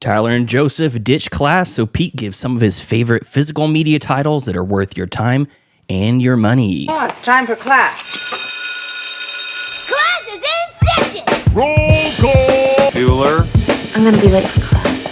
Tyler and Joseph ditch class, so Pete gives some of his favorite physical media titles that are worth your time and your money. Oh, it's time for class. Class is in session! Roll call! Bueller? I'm gonna be late for class.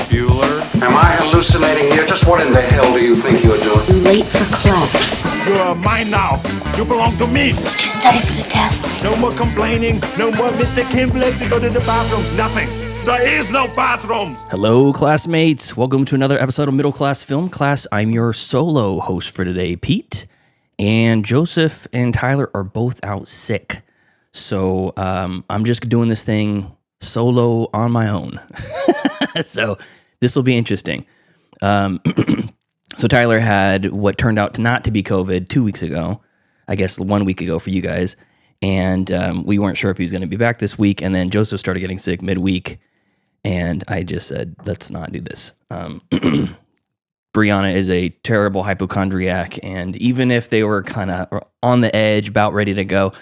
Bueller? Am I hallucinating here? Just what in the hell do you think you're doing? I'm late for class. You're mine now. You belong to me. Did you study for the test? No more complaining. No more Mr. Kimberley to go to the bathroom. Nothing. There is no bathroom. Hello, classmates. Welcome to another episode of Middle Class Film Class. I'm your solo host for today, Pete. And Joseph and Tyler are both out sick. So I'm just doing this thing solo on my own. So this will be interesting. So Tyler had what turned out to not to be COVID 2 weeks ago. I guess 1 week ago for you guys. And we weren't sure if he was going to be back this week. And then Joseph started getting sick midweek. And I just said, let's not do this. Brianna is a terrible hypochondriac. And even if they were kind of on the edge, about ready to go,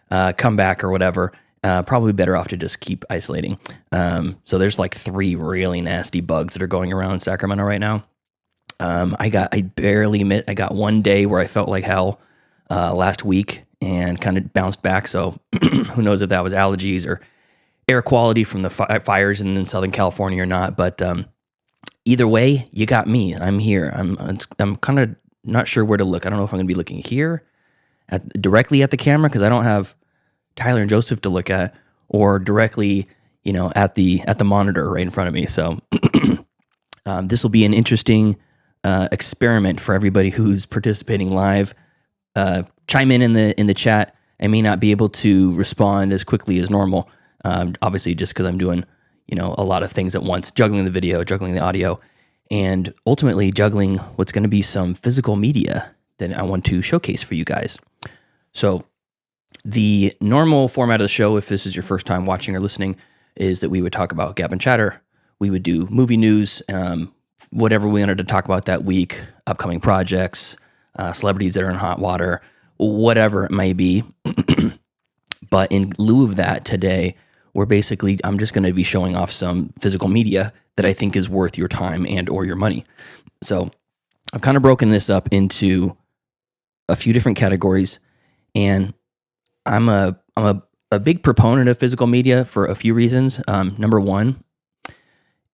come back or whatever, probably better off to just keep isolating. So there's like 3 really nasty bugs that are going around Sacramento right now. I got 1 day where I felt like hell last week and kind of bounced back. So who knows if that was allergies or air quality from the fires in Southern California or not. But either way, you got me. I'm here. I'm kind of not sure where to look. I don't know if I'm going to be looking here directly at the camera because I don't have Tyler and Joseph to look at, or directly, at the monitor right in front of me. So this will be an interesting experiment for everybody who's participating live. Chime in the chat. I may not be able to respond as quickly as normal. Obviously, just because I'm doing, a lot of things at once, juggling the video, juggling the audio, and ultimately juggling what's going to be some physical media that I want to showcase for you guys. So the normal format of the show, if this is your first time watching or listening, is that we would talk about Gab and Chatter. We would do movie news, whatever we wanted to talk about that week, upcoming projects, celebrities that are in hot water, whatever it may be. But in lieu of that today, I'm just going to be showing off some physical media that I think is worth your time and or your money. So I've kind of broken this up into a few different categories, and I'm a big proponent of physical media for a few reasons. Number one,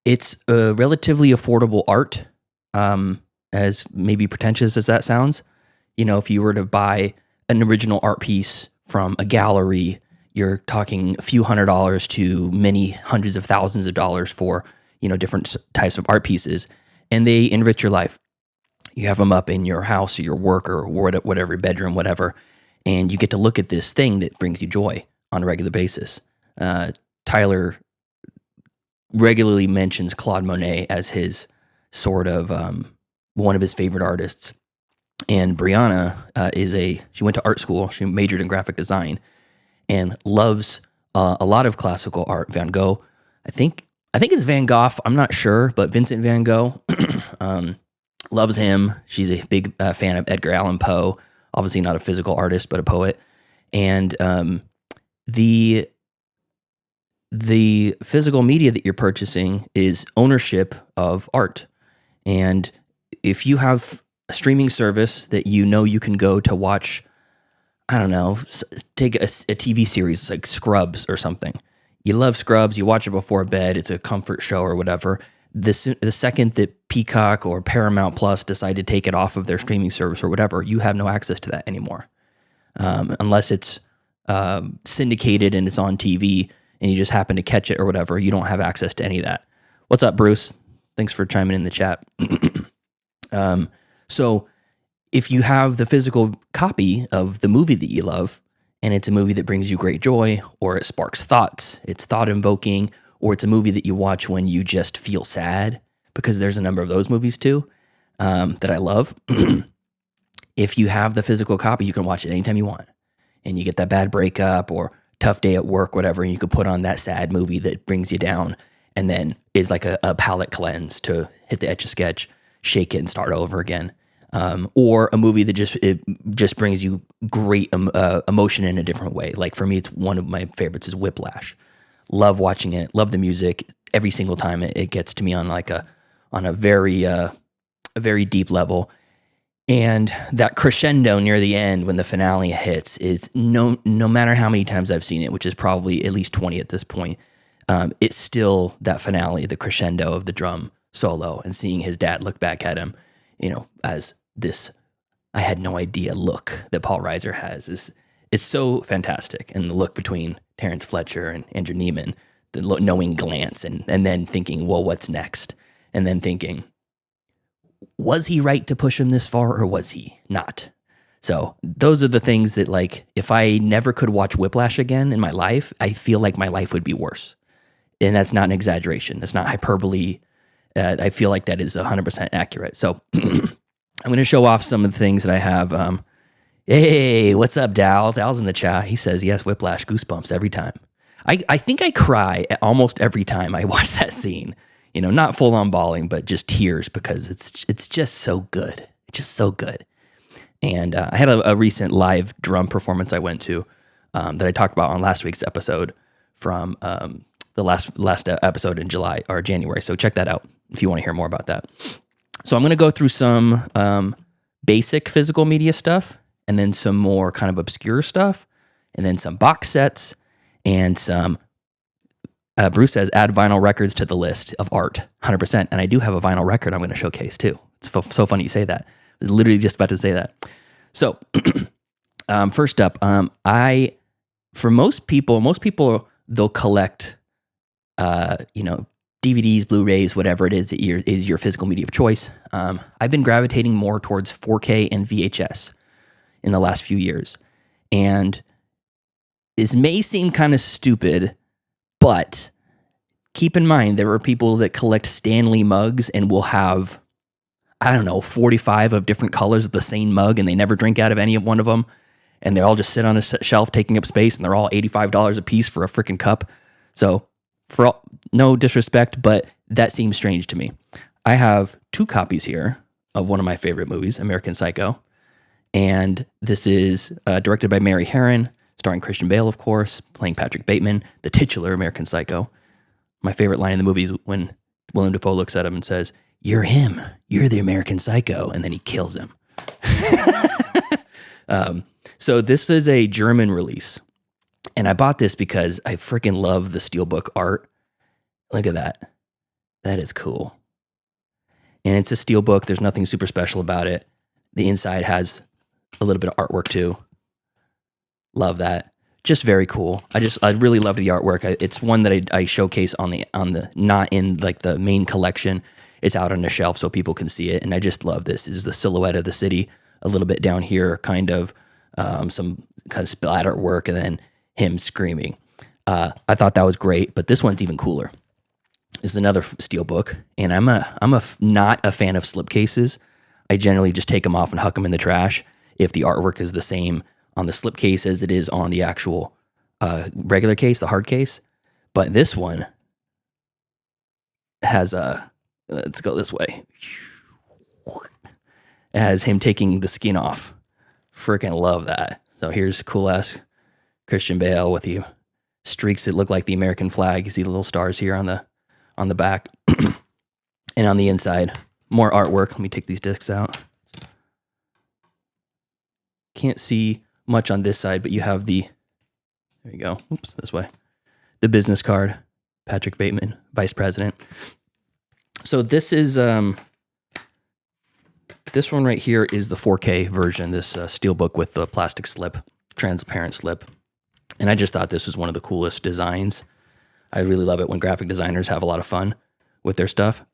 it's a relatively affordable art, as maybe pretentious as that sounds. If you were to buy an original art piece from a gallery, you're talking a few $100s to many hundreds of thousands of dollars for, different types of art pieces, and they enrich your life. You have them up in your house or your work or whatever, bedroom, whatever, and you get to look at this thing that brings you joy on a regular basis. Tyler regularly mentions Claude Monet as his sort of one of his favorite artists. And Brianna she went to art school. She majored in graphic design and loves a lot of classical art. Van Gogh, I think it's Van Gogh. I'm not sure, but Vincent Van Gogh, loves him. She's a big fan of Edgar Allan Poe. Obviously not a physical artist, but a poet. And the physical media that you're purchasing is ownership of art. And if you have a streaming service that you can go to watch, I don't know, take a TV series like Scrubs or something. You love Scrubs, you watch it before bed, it's a comfort show or whatever. The second that Peacock or Paramount Plus decide to take it off of their streaming service or whatever, you have no access to that anymore. Unless it's syndicated and it's on TV and you just happen to catch it or whatever, you don't have access to any of that. What's up, Bruce? Thanks for chiming in the chat. So if you have the physical copy of the movie that you love, and it's a movie that brings you great joy, or it sparks thoughts, it's thought-invoking, or it's a movie that you watch when you just feel sad, because there's a number of those movies too that I love. If you have the physical copy, you can watch it anytime you want. And you get that bad breakup or tough day at work, whatever, and you can put on that sad movie that brings you down and then is like a palate cleanse to hit the Etch-a-Sketch, shake it, and start over again. Or a movie that just brings you great emotion in a different way. Like for me, it's one of my favorites is Whiplash. Love watching it. Love the music. every single time it gets to me on a very deep level. And that crescendo near the end when the finale hits is no matter how many times I've seen it, which is probably at least 20 at this point, it's still that finale, the crescendo of the drum solo and seeing his dad look back at him, as this I had no idea look that Paul Reiser has. It's so fantastic. And the look between Terrence Fletcher and Andrew Neiman, the knowing glance, and then thinking, well, what's next? And then thinking, was he right to push him this far or was he not? So those are the things that, like, if I never could watch Whiplash again in my life, I feel like my life would be worse. And that's not an exaggeration. That's not hyperbole. I feel like that is 100% accurate. So I'm going to show off some of the things that I have. Hey, what's up, Dal? Dal's in the chat. He says, yes, Whiplash, goosebumps every time. I think I cry almost every time I watch that scene. Not full on bawling, but just tears because it's just so good. It's just so good. And I had a recent live drum performance I went to that I talked about on last week's episode from the last episode in July or January. So check that out if you want to hear more about that. So I'm going to go through some basic physical media stuff and then some more kind of obscure stuff and then some box sets and some Bruce says, add vinyl records to the list of art, 100%. And I do have a vinyl record I'm going to showcase too. It's so funny you say that. I was literally just about to say that. So first up, for most people, they'll collect, DVDs, Blu-rays, whatever it is that is your physical media of choice. I've been gravitating more towards 4K and VHS in the last few years. And this may seem kind of stupid, but keep in mind, there are people that collect Stanley mugs and will have, 45 of different colors of the same mug, and they never drink out of any one of them. And they all just sit on a shelf taking up space, and they're all $85 a piece for a freaking cup. So, no disrespect, but that seems strange to me. I have 2 copies here of one of my favorite movies, American Psycho. And this is directed by Mary Harron, starring Christian Bale, of course, playing Patrick Bateman, the titular American Psycho. My favorite line in the movie is when Willem Dafoe looks at him and says, "You're him. You're the American Psycho." And then he kills him. So this is a German release. And I bought this because I freaking love the steelbook art. Look at that. That is cool. And it's a steelbook. There's nothing super special about it. The inside has a little bit of artwork too. Love that. Just very cool. I really love the artwork. It's one that I showcase on the not in like the main collection. It's out on a shelf so people can see it. And I just love this. This is the silhouette of the city a little bit down here, kind of some kind of splatter work, and then him screaming. I thought that was great, but this one's even cooler. This is another steelbook, and I'm not a fan of slipcases. I generally just take them off and huck them in the trash if the artwork is the same on the slipcase as it is on the actual regular case, the hard case. But this one has let's go this way. It has him taking the skin off. Freaking love that. So here's cool ass Christian Bale with the streaks that look like the American flag. You see the little stars here on the back. And on the inside, more artwork. Let me take these discs out. Can't see much on this side, but you have there you go. Oops, this way. The business card, Patrick Bateman, vice president. So this is, this one right here is the 4K version, this steelbook with the plastic slip, transparent slip. And I just thought this was one of the coolest designs. I really love it when graphic designers have a lot of fun with their stuff.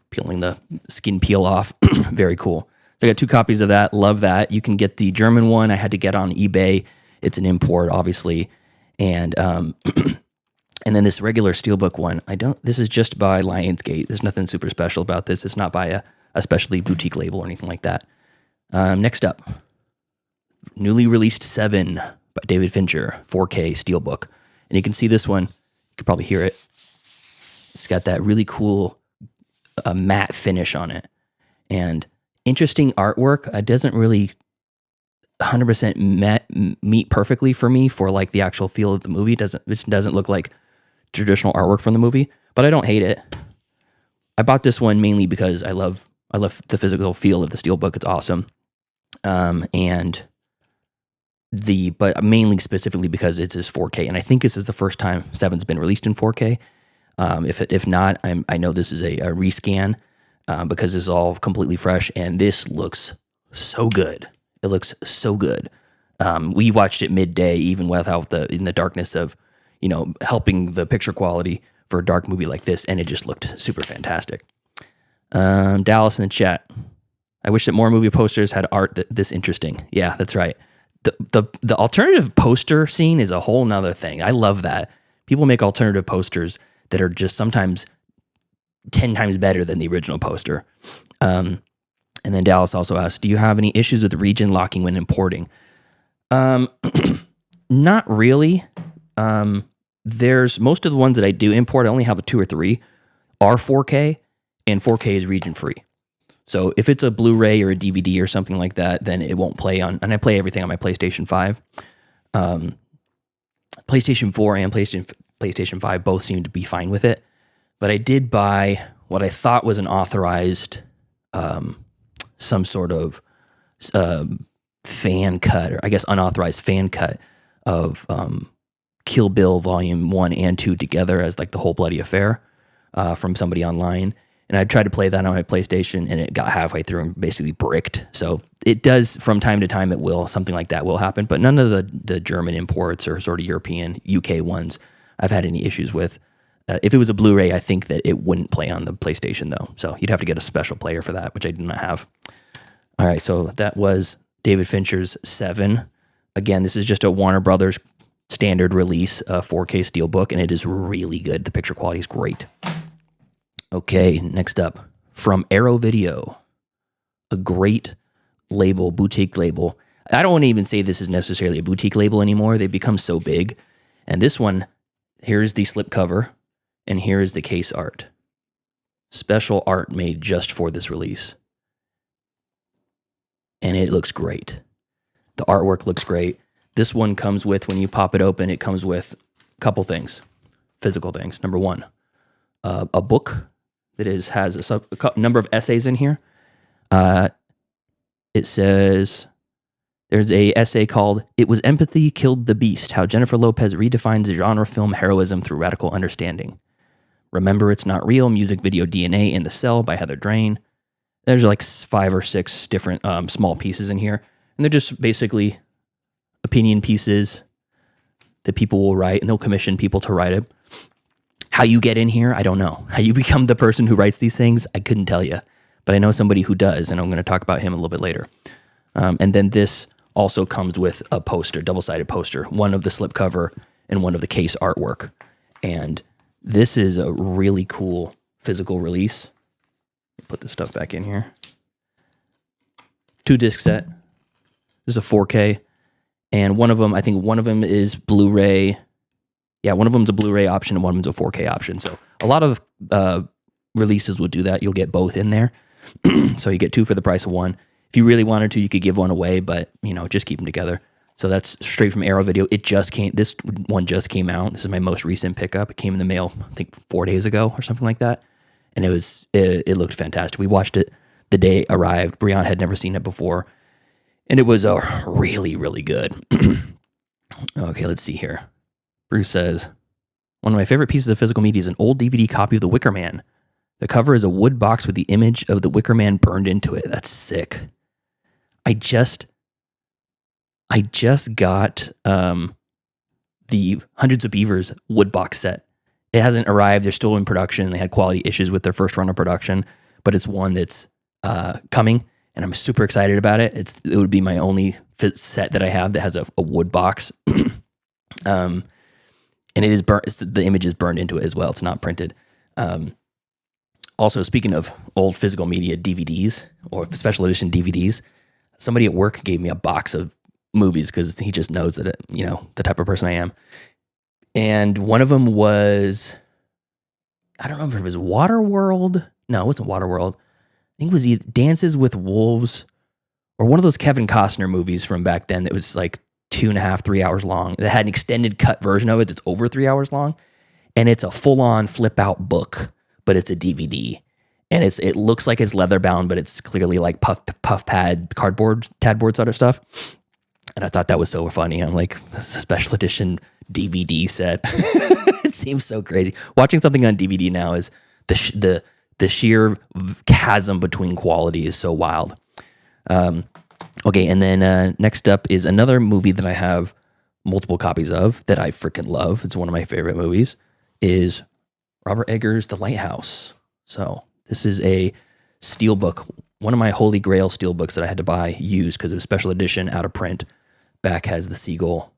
Peeling the skin peel off. Very cool. So I got 2 copies of that. Love that. You can get the German one. I had to get on eBay. It's an import, obviously. And and then this regular steelbook one, this is just by Lionsgate. There's nothing super special about this. It's not by a specialty boutique label or anything like that. Next up, newly released 7 by David Fincher, 4K steelbook. And you can see this one. You can probably hear it. It's got that really cool matte finish on it. And interesting artwork. It doesn't really 100% meet perfectly for me for like the actual feel of the movie. It doesn't look like traditional artwork from the movie, but I don't hate it. I bought this one mainly because I love the physical feel of the steelbook. It's awesome. But mainly specifically because it's 4K, and I think this is the first time 7's been released in 4K. If not, I know this is a rescan because this is all completely fresh, and this looks so good. It looks so good. We watched it midday, even without in the darkness of, helping the picture quality for a dark movie like this, and it just looked super fantastic. Dallas in the chat. I wish that more movie posters had art this interesting. Yeah, that's right. The alternative poster scene is a whole nother thing. I love that. People make alternative posters that are just sometimes 10 times better than the original poster. And then Dallas also asked, do you have any issues with region locking when importing? Not really. There's most of the ones that I do import, I only have 2 or 3, are 4K, and 4K is region free. So if it's a Blu-ray or a DVD or something like that, then it won't play on, and I play everything on my PlayStation 5. PlayStation 4 and PlayStation 5 both seem to be fine with it. But I did buy what I thought was an authorized, some sort of fan cut, or I guess unauthorized fan cut of Kill Bill Volume 1 and 2 together as like the whole bloody affair from somebody online. And I tried to play that on my PlayStation, and it got halfway through and basically bricked. So it does, from time to time, something like that will happen. But none of the German imports or sort of European, UK ones I've had any issues with. If it was a Blu-ray, I think that it wouldn't play on the PlayStation, though. So you'd have to get a special player for that, which I do not have. All right, so that was David Fincher's 7. Again, this is just a Warner Brothers standard release 4K steelbook, and it is really good. The picture quality is great. Okay, next up, from Arrow Video, a great label, boutique label. I don't want to even say this is necessarily a boutique label anymore. They've become so big. And this one, here's the slipcover, and here is the case art. Special art made just for this release. And it looks great. The artwork looks great. This one comes with, when you pop it open, it comes with a couple things, physical things. Number one, a book that has a number of essays in here. It says, there's a essay called "It Was Empathy Killed the Beast, How Jennifer Lopez Redefines the Genre Film Heroism Through Radical Understanding. Remember It's Not Real, Music Video DNA in the Cell" by Heather Drain. There's like 5 or 6 different small pieces in here. And they're just basically opinion pieces that people will write, and they'll commission people to write it. How you get in here, I don't know. How you become the person who writes these things, I couldn't tell you. But I know somebody who does, and I'm going to talk about him a little bit later. And then this also comes with a poster, double-sided poster, one of the slipcover and one of the case artwork. And this is a really cool physical release. Put this stuff back in here. 2-disc set. This is a 4K. And one of them, I think one of them is Blu-ray. Yeah, one of them's a Blu-ray option and one of them's a 4K option. So a lot of releases will do that. You'll get both in there. So you get 2 for the price of 1. If you really wanted to, you could give one away, but just keep them together. So that's straight from Arrow Video. This one just came out. This is my most recent pickup. It came in the mail, I think 4 days ago or something like that. And it looked fantastic. We watched it the day it arrived. Brianna had never seen it before. And it was really, really good. Okay, let's see here. Bruce says, one of my favorite pieces of physical media is an old DVD copy of The Wicker Man. The cover is a wood box with the image of the Wicker Man burned into it. That's sick. I just got the Hundreds of Beavers wood box set. It hasn't arrived. They're still in production. They had quality issues with their first run of production, but it's one that's coming, and I'm super excited about it. It would be my only set that I have that has a wood box. And it is burnt. The image is burned into it as well. It's not printed. Also, speaking of old physical media DVDs or special edition DVDs, somebody at work gave me a box of movies because he just knows that the type of person I am. And one of them was, I don't know if it was Waterworld. No, it wasn't Waterworld. I think it was either Dances with Wolves or one of those Kevin Costner movies from back then that was like 2.5, 3 hours long. That had an extended cut version of it that's over 3 hours long. and it's a full-on flip-out book, but it's a DVD. And it looks like it's leather bound, but it's clearly like puff pad, cardboard, tadboard sort of stuff. And I thought that was so funny. I'm like, this is a special edition DVD set. It seems so crazy. Watching something on DVD now is the sheer chasm between quality is so wild. Okay, and then next up is another movie that I have multiple copies of that I freaking love. It's one of my favorite movies. Is Robert Eggers' The Lighthouse. So this is a steelbook, one of my holy grail steelbooks that I had to buy used because it was special edition, out of print. Back has the seagull,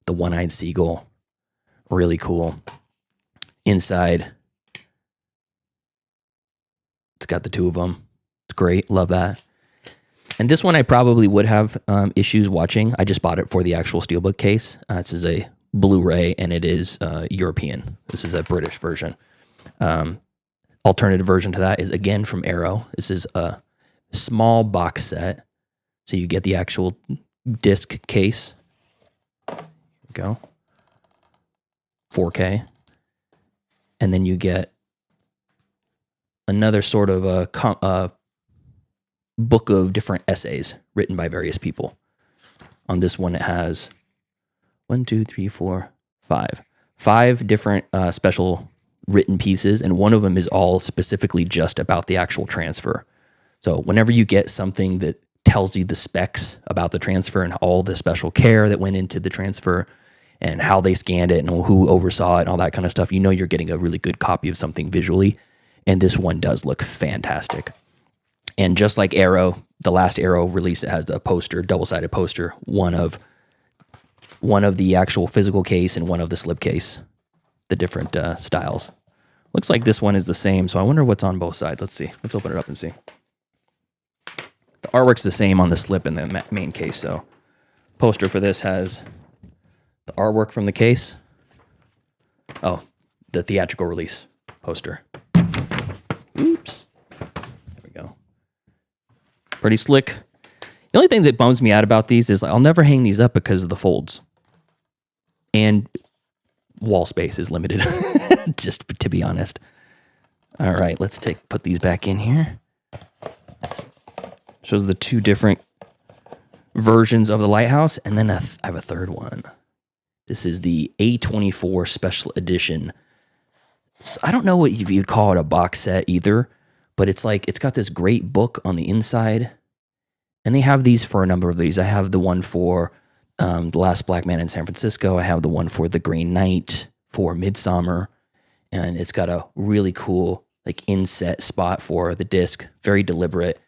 the one-eyed seagull. Really cool. Inside, it's got the two of them. It's great. Love that. And this one I probably would have issues watching. I just bought it for the actual steelbook case. This is a Blu-ray, and it is European. This is a British version. Alternative version to that is, again, from Arrow. This is a small box set. So you get the actual disc case. There we go. 4K. And then you get another sort of a book of different essays written by various people. On this one, it has 5 different special written pieces, and one of them is all specifically just about the actual transfer. So whenever you get something that tells you the specs about the transfer and all the special care that went into the transfer and how they scanned it and who oversaw it and all that kind of stuff, you know you're getting a really good copy of something visually. And this one does look fantastic. And just like Arrow, the last Arrow release, it has a poster, double-sided poster, one of the actual physical case and one of the slipcase, the different styles. Looks like this one is the same, so I wonder what's on both sides. Let's see. Let's open it up and see. The artwork's the same on the slip and the main case, so poster for this has the artwork from the case. Oh, the theatrical release poster. Oops. There we go. Pretty slick. The only thing that bums me out about these is I'll never hang these up because of the folds. And wall space is limited, just to be honest. All right, let's put these back in here. Shows the two different versions of the Lighthouse, and then I have a third one. This is the A24 Special Edition. So I don't know what you'd call it, a box set either, but it's got this great book on the inside, and they have these for a number of these. I have the one for The Last Black Man in San Francisco. I have the one for The Green Knight, for Midsummer, and it's got a really cool inset spot for the disc. Very deliberate,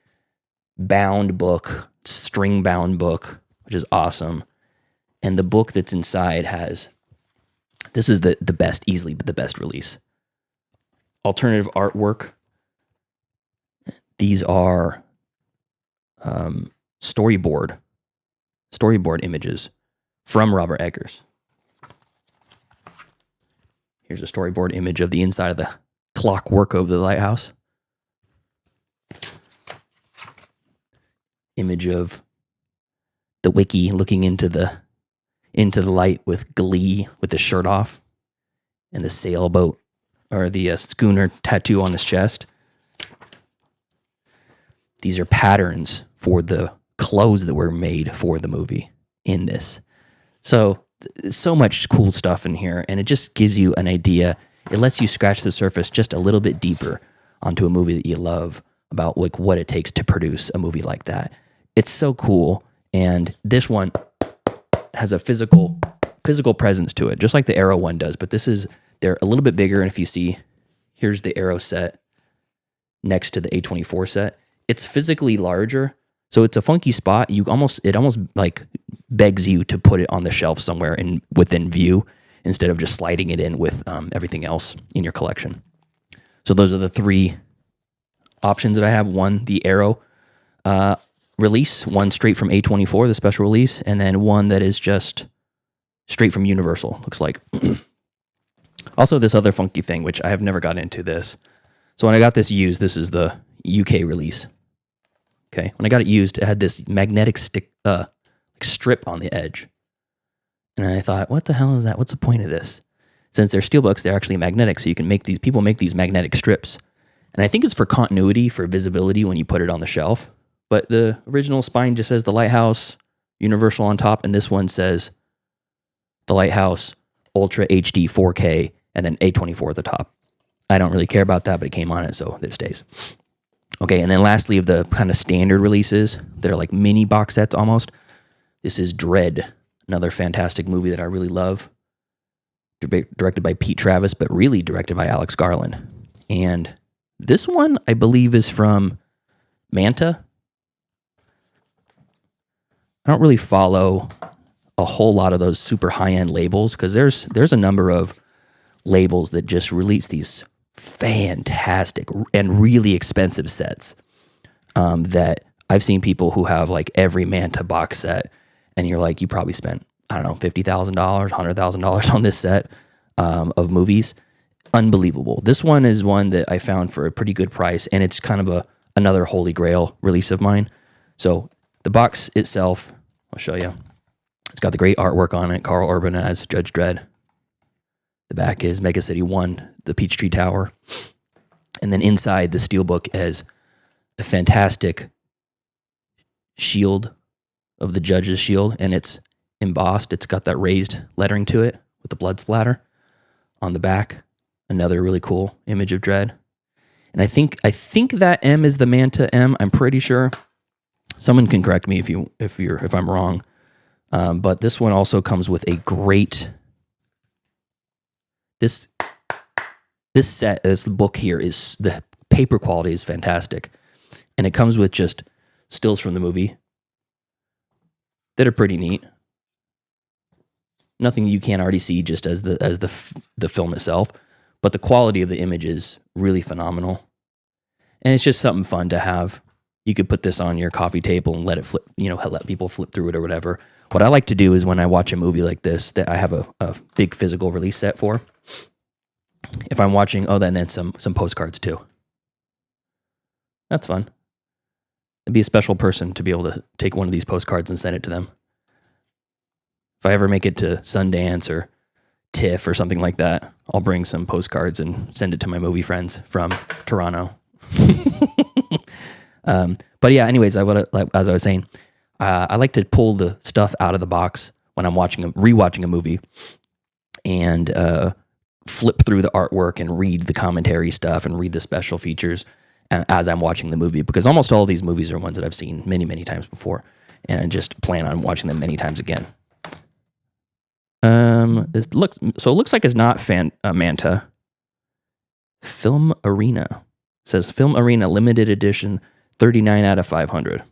bound book, string bound book, which is awesome. And the book that's inside this is the best, easily the best release. Alternative artwork. These are storyboard images from Robert Eggers. Here's a storyboard image of the inside of the clockwork of the lighthouse. Image of the wiki looking into the light with glee, with the shirt off, and the sailboat or the schooner tattoo on his chest. These are patterns for the clothes that were made for the movie in this. So much cool stuff in here, and it just gives you an idea. It lets you scratch the surface just a little bit deeper onto a movie that you love, about what it takes to produce a movie like that. It's so cool, and this one has a physical presence to it, just like the Arrow one does, but they're a little bit bigger, and if you see, here's the Arrow set next to the A24 set. It's physically larger, so it's a funky spot. It almost begs you to put it on the shelf somewhere within view instead of just sliding it in with everything else in your collection. So those are the three options that I have. One, the Arrow release, one straight from A24, the special release, and then one that is just straight from Universal, looks like. Also, this other funky thing, which I have never gotten into this. So when I got this used, this is the UK release. Okay, when I got it used, it had this magnetic strip on the edge. And I thought, what the hell is that? What's the point of this? since they're steelbooks, they're actually magnetic. So you can make these magnetic strips. And I think it's for continuity, for visibility when you put it on the shelf. But the original spine just says the Lighthouse Universal on top, and this one says the Lighthouse Ultra HD 4K, and then A24 at the top. I don't really care about that, but it came on it, so it stays. Okay, and then lastly, of the kind of standard releases that are like mini box sets almost, this is Dread, another fantastic movie that I really love. Directed by Pete Travis, but really directed by Alex Garland. And this one, I believe, is from Manta. I don't really follow a whole lot of those super high-end labels because there's a number of labels that just release these fantastic and really expensive sets that I've seen people who have like every Manta box set, and you're like, you probably spent, I don't know, $50,000, $100,000 on this set of movies. Unbelievable. This one is one that I found for a pretty good price, and it's kind of another holy grail release of mine. So the box itself, I'll show you. It's got the great artwork on it. Carl Urban as Judge Dredd. The back is Mega City 1, the Peachtree Tower. And then inside the steelbook is a fantastic shield of the judge's shield, and it's embossed. It's got that raised lettering to it with the blood splatter on the back. Another really cool image of Dredd. And I think that M is the Manta M. I'm pretty sure. Someone can correct me if I'm wrong. But this one also comes with a great. This book here is, the paper quality is fantastic, and it comes with just stills from the movie that are pretty neat. Nothing you can't already see just as the film itself, but the quality of the image is really phenomenal, and it's just something fun to have. You could put this on your coffee table and let it flip, let people flip through it or whatever. What I like to do is when I watch a movie like this that I have a big physical release set for, if I'm watching, then some postcards too. That's fun. It'd be a special person to be able to take one of these postcards and send it to them. If I ever make it to Sundance or TIFF or something like that, I'll bring some postcards and send it to my movie friends from Toronto. But yeah, anyways, as I was saying, I like to pull the stuff out of the box when I'm rewatching a movie, and flip through the artwork and read the commentary stuff and read the special features as I'm watching the movie, because almost all of these movies are ones that I've seen many, many times before, and I just plan on watching them many times again. It looks like it's not Manta. Film Arena. It says Film Arena limited edition, 39 out of 500.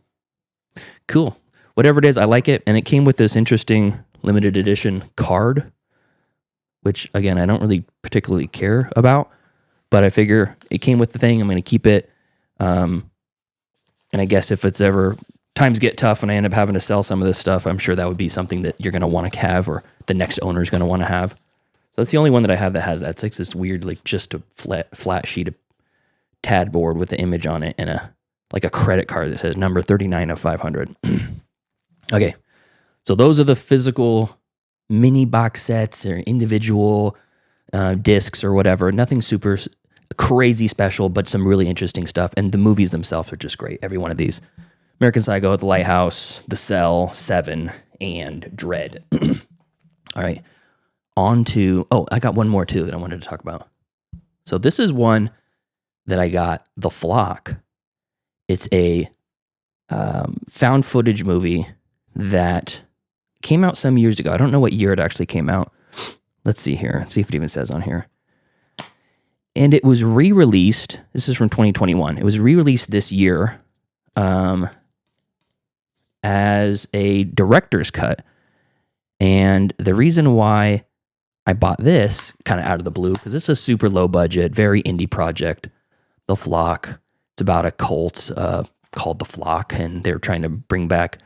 Cool. Whatever it is, I like it, and it came with this interesting limited edition card, which, again, I don't really particularly care about, but I figure it came with the thing. I'm going to keep it. And I guess if it's ever times get tough and I end up having to sell some of this stuff, I'm sure that would be something that you're going to want to have, or the next owner is going to want to have. So that's the only one that I have that has that. It's like this weird, like just a flat sheet of TAD board with the image on it and a credit card that says number 39 of 500. Okay. So those are the physical mini box sets or individual discs or whatever. Nothing super crazy special, but some really interesting stuff. And the movies themselves are just great. Every one of these. American Psycho, The Lighthouse, The Cell, Seven, and Dread. All right. On to... Oh, I got one more too that I wanted to talk about. So this is one that I got, The Flock. It's a found footage movie that came out some years ago. I don't know what year it actually came out. Let's see here. Let's see if it even says on here. And it was re-released. This is from 2021. It was re-released this year as a director's cut. And the reason why I bought this kind of out of the blue, because this is a super low budget, very indie project, The Flock. It's about a cult called The Flock, and they're trying to bring back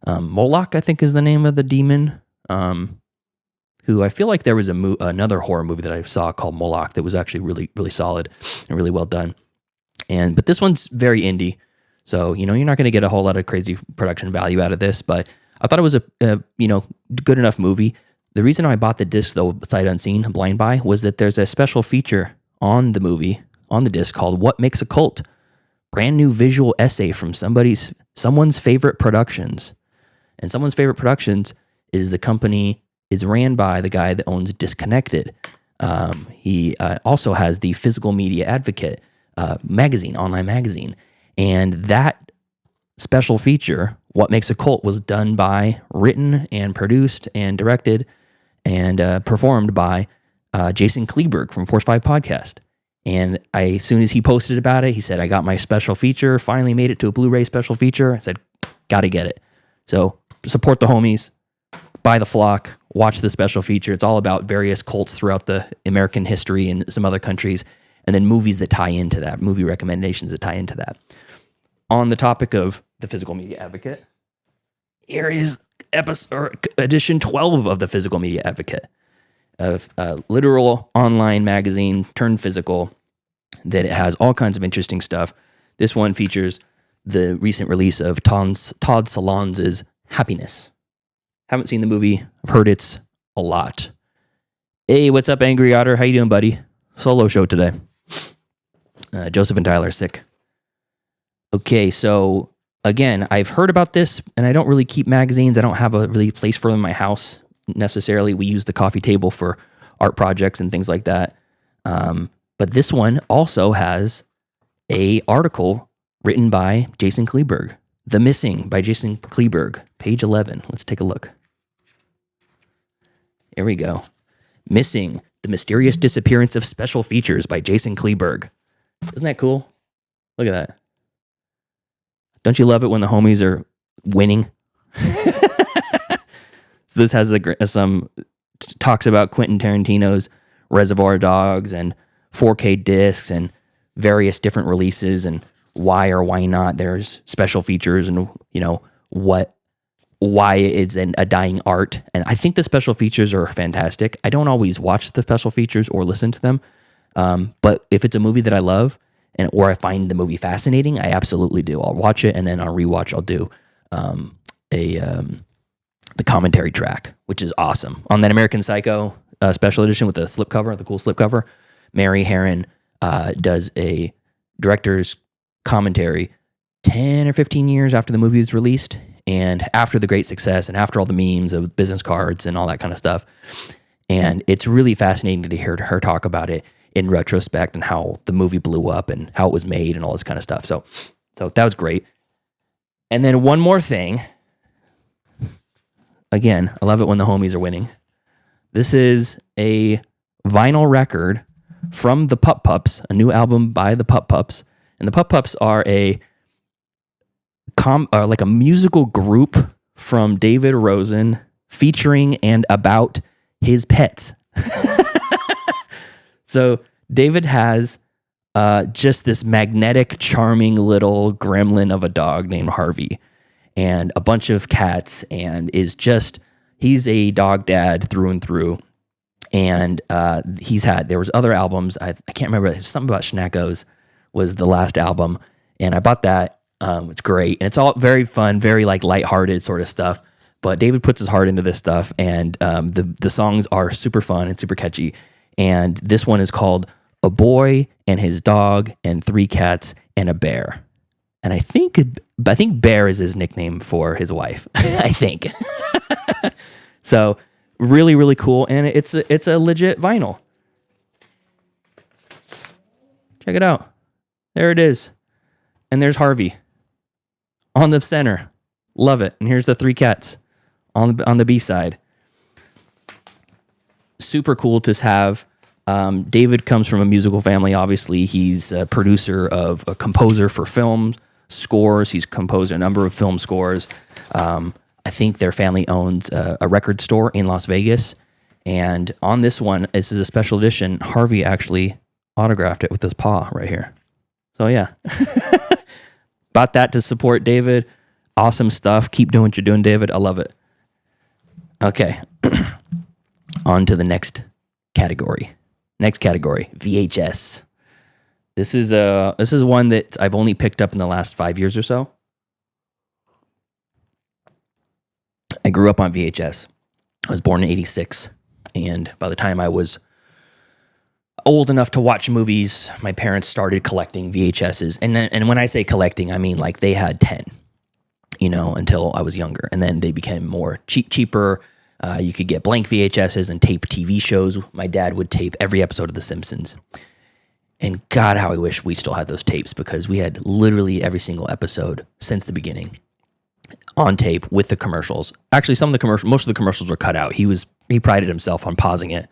Moloch, I think is the name of the demon, who I feel like there was another horror movie that I saw called Moloch that was actually really, really solid and really well done. But this one's very indie, so you're not going to get a whole lot of crazy production value out of this. But I thought it was a good enough movie. The reason I bought the disc, though, sight unseen, blind buy, was that there's a special feature on the movie, on the disc, called What Makes a Cult? Brand new visual essay from someone's favorite productions. And someone's favorite productions is the company, is ran by the guy that owns Disconnected. He also has the Physical Media Advocate magazine, online magazine. And that special feature, What Makes a Cult, was done by, written and produced and directed and performed by Jason Kleberg from Force 5 Podcast. And as soon as he posted about it, he said, I got my special feature, finally made it to a Blu-ray special feature. I said, gotta get it. So support the homies, buy the flock, watch the special feature. It's all about various cults throughout the American history and some other countries, and then movies that tie into that, movie recommendations that tie into that. On the topic of the Physical Media Advocate, here is edition 12 of the Physical Media Advocate, of a literal online magazine turned physical, that it has all kinds of interesting stuff. This one features the recent release of Todd Solondz's Happiness. Haven't seen the movie. I've heard it's a lot. Hey, what's up, Angry Otter? How you doing, buddy? Solo show today. Joseph and Tyler are sick. Okay, so again, I've heard about this, and I don't really keep magazines. I don't have a really place for them in my house necessarily. We use the coffee table for art projects and things like that. But this one also has a article written by Jason Kleberg. The Missing by Jason Kleberg, page 11. Let's take a look. Here we go. Missing, the mysterious disappearance of special features by Jason Kleberg. Isn't that cool? Look at that. Don't you love it when the homies are winning? So this has some talks about Quentin Tarantino's Reservoir Dogs and 4K discs and various different releases and why or why not there's special features and, you know, why it's a dying art. And I think the special features are fantastic. I don't always watch the special features or listen to them. But if it's a movie that I love or I find the movie fascinating, I absolutely do. I'll watch it, and then on rewatch, I'll do the commentary track, which is awesome. On that American Psycho special edition with the slipcover, the cool slipcover, Mary Herron does a director's commentary 10 or 15 years after the movie was released and after the great success and after all the memes of business cards and all that kind of stuff. And it's really fascinating to hear her talk about it in retrospect and how the movie blew up and how it was made and all this kind of stuff. So that was great. And then one more thing. Again, I love it when the homies are winning. This is a vinyl record from the Pup Pups, a new album by the Pup Pups. And the Pup Pups are like a musical group from David Rosen featuring and about his pets. So David has just this magnetic, charming little gremlin of a dog named Harvey and a bunch of cats, and he's a dog dad through and through. And there was other albums. I can't remember. Something about Schnackos was the last album. And I bought that. It's great. And it's all very fun, very like lighthearted sort of stuff. But David puts his heart into this stuff. And the songs are super fun and super catchy. And this one is called A Boy and His Dog and Three Cats and a Bear. And I think Bear is his nickname for his wife. I think. So really, really cool. And it's a legit vinyl. Check it out. There it is. And there's Harvey on the center. Love it. And here's the three cats on the B side. Super cool to have. David comes from a musical family. Obviously, he's a producer a composer for film scores. He's composed a number of film scores. I think their family owns a record store in Las Vegas. And on this one, this is a special edition. Harvey actually autographed it with his paw right here. So yeah, bought that to support David. Awesome stuff. Keep doing what you're doing, David. I love it. Okay. On to the next category. Next category, VHS. This is one that I've only picked up in the last 5 years or so. I grew up on VHS. I was born in 86, and by the time I was old enough to watch movies, my parents started collecting VHSs. And when I say collecting, I mean like they had 10, until I was younger. And then they became more cheaper. You could get blank VHSs and tape TV shows. My dad would tape every episode of The Simpsons. And God, how I wish we still had those tapes, because we had literally every single episode since the beginning on tape with the commercials. Actually, most of the commercials were cut out. He prided himself on pausing it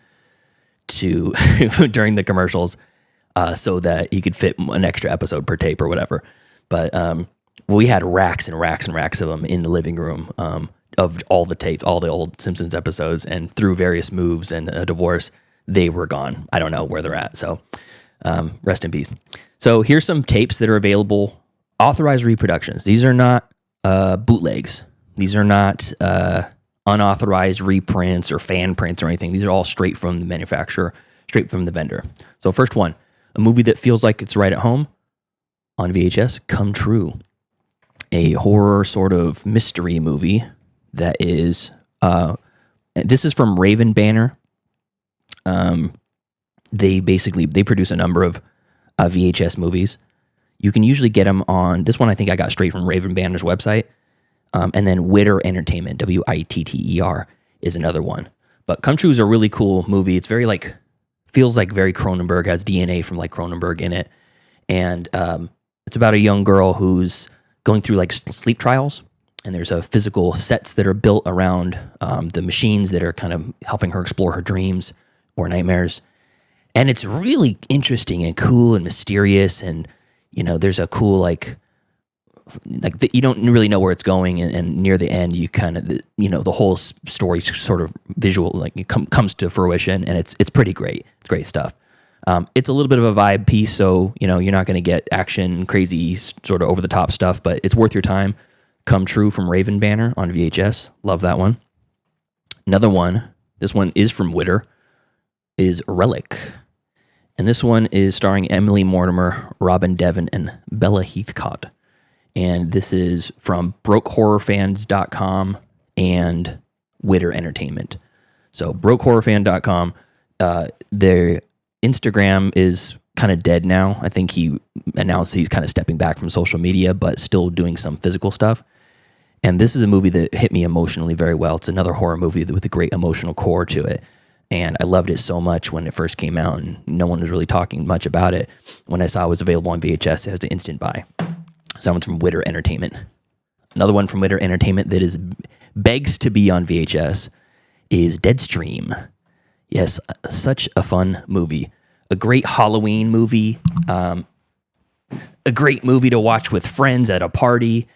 during the commercials, so that he could fit an extra episode per tape or whatever. But we had racks and racks and racks of them in the living room, of all the tapes, all the old Simpsons episodes, and through various moves and a divorce, they were gone. I don't know where they're at. So rest in peace. So here's some tapes that are available, authorized reproductions. These are not bootlegs. These are not unauthorized reprints or fan prints or anything. These are all straight from the manufacturer, straight from the vendor. So first one, a movie that feels like it's right at home on VHS, Come True. A horror sort of mystery movie that is, this is from Raven Banner. They produce a number of VHS movies. You can usually get them on, this one I think I got straight from Raven Banner's website. And then Witter Entertainment, Witter, is another one. But Come True is a really cool movie. It's very feels like very Cronenberg, has DNA from like Cronenberg in it. And it's about a young girl who's going through like sleep trials. And there's physical sets that are built around the machines that are kind of helping her explore her dreams or nightmares. And it's really interesting and cool and mysterious. And, there's a cool you don't really know where it's going, and near the end, you kind of, the whole story sort of visual, comes to fruition, and it's pretty great. It's great stuff. It's a little bit of a vibe piece, so, you're not going to get action, crazy, sort of over the top stuff, but it's worth your time. Come True from Raven Banner on VHS. Love that one. Another one, this one is from Witter, is Relic. And this one is starring Emily Mortimer, Robin Devon, and Bella Heathcote. And this is from brokehorrorfans.com and Witter Entertainment. So brokehorrorfan.com, their Instagram is kind of dead now. I think he announced he's kind of stepping back from social media, but still doing some physical stuff. And this is a movie that hit me emotionally very well. It's another horror movie with a great emotional core to it. And I loved it so much when it first came out, and no one was really talking much about it. When I saw it was available on VHS, it was an instant buy. So that one's from Witter Entertainment. Another one from Witter Entertainment that begs to be on VHS is Deadstream. Yes, such a fun movie. A great Halloween movie. A great movie to watch with friends at a party.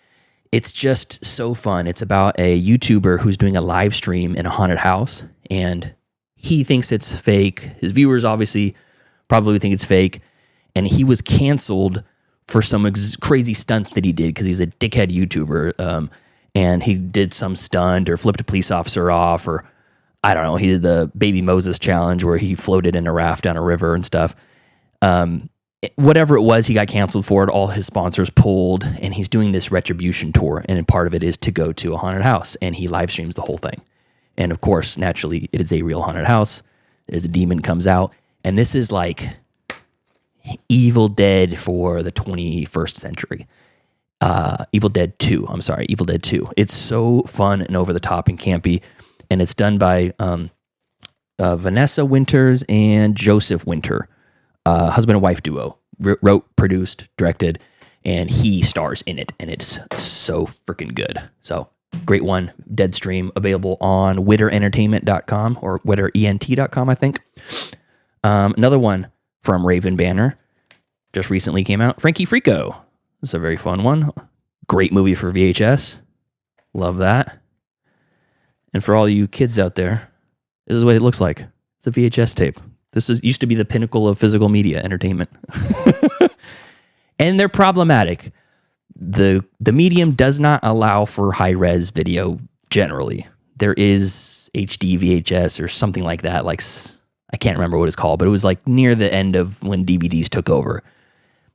It's just so fun. It's about a YouTuber who's doing a live stream in a haunted house, and he thinks it's fake. His viewers obviously probably think it's fake, and he was canceled for some crazy stunts that he did because he's a dickhead YouTuber, and he did some stunt or flipped a police officer off, or I don't know, he did the Baby Moses challenge where he floated in a raft down a river and stuff. Whatever it was, he got canceled for it. All his sponsors pulled, and he's doing this retribution tour, and part of it is to go to a haunted house, and he live streams the whole thing. And of course, naturally, it is a real haunted house. As a demon comes out, and this is like Evil Dead for the 21st century. Evil Dead 2. It's so fun and over the top and campy, and it's done by Vanessa Winters and Joseph Winter, husband and wife duo. Wrote, produced, directed, and he stars in it, and it's so freaking good. So great one. Deadstream, available on witterentertainment.com or witterent.com, I think. Another one from Raven Banner just recently came out, Frankie Frico. This is a very fun one. Great movie for VHS. Love that. And for all you kids out there, this is what it looks like. It's a VHS tape. This used to be the pinnacle of physical media entertainment. And they're problematic. The medium does not allow for high-res video generally. There is HD VHS or something like that. Like, I can't remember what it's called, but it was like near the end of when DVDs took over.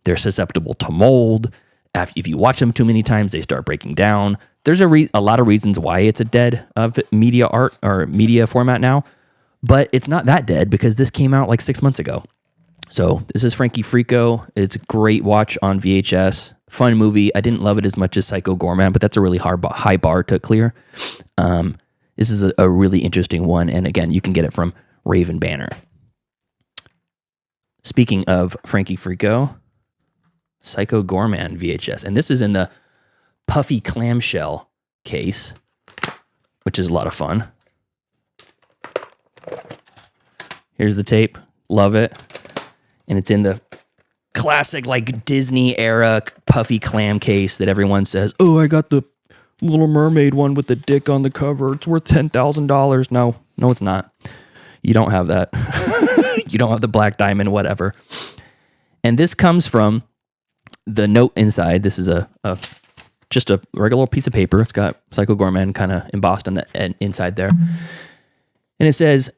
They're susceptible to mold. if you watch them too many times, they start breaking down. There's a lot of reasons why it's a dead media art or media format now, but it's not that dead because this came out like 6 months ago. So this is Frankie Frico. It's a great watch on VHS. Fun movie. I didn't love it as much as Psycho Goreman, but that's a really high bar to clear. This is a really interesting one, and again, you can get it from Raven Banner. Speaking of Frankie Frico, Psycho Goreman VHS, and this is in the puffy clamshell case, which is a lot of fun. Here's the tape. Love it. And it's in the classic like Disney era puffy clam case that everyone says, oh, I got the Little Mermaid one with the dick on the cover. It's worth $10,000. No, it's not. You don't have that. You don't have the black diamond, whatever. And this comes from the note inside. This is just a regular piece of paper. It's got Psycho Goreman kind of embossed on the inside there. And it says,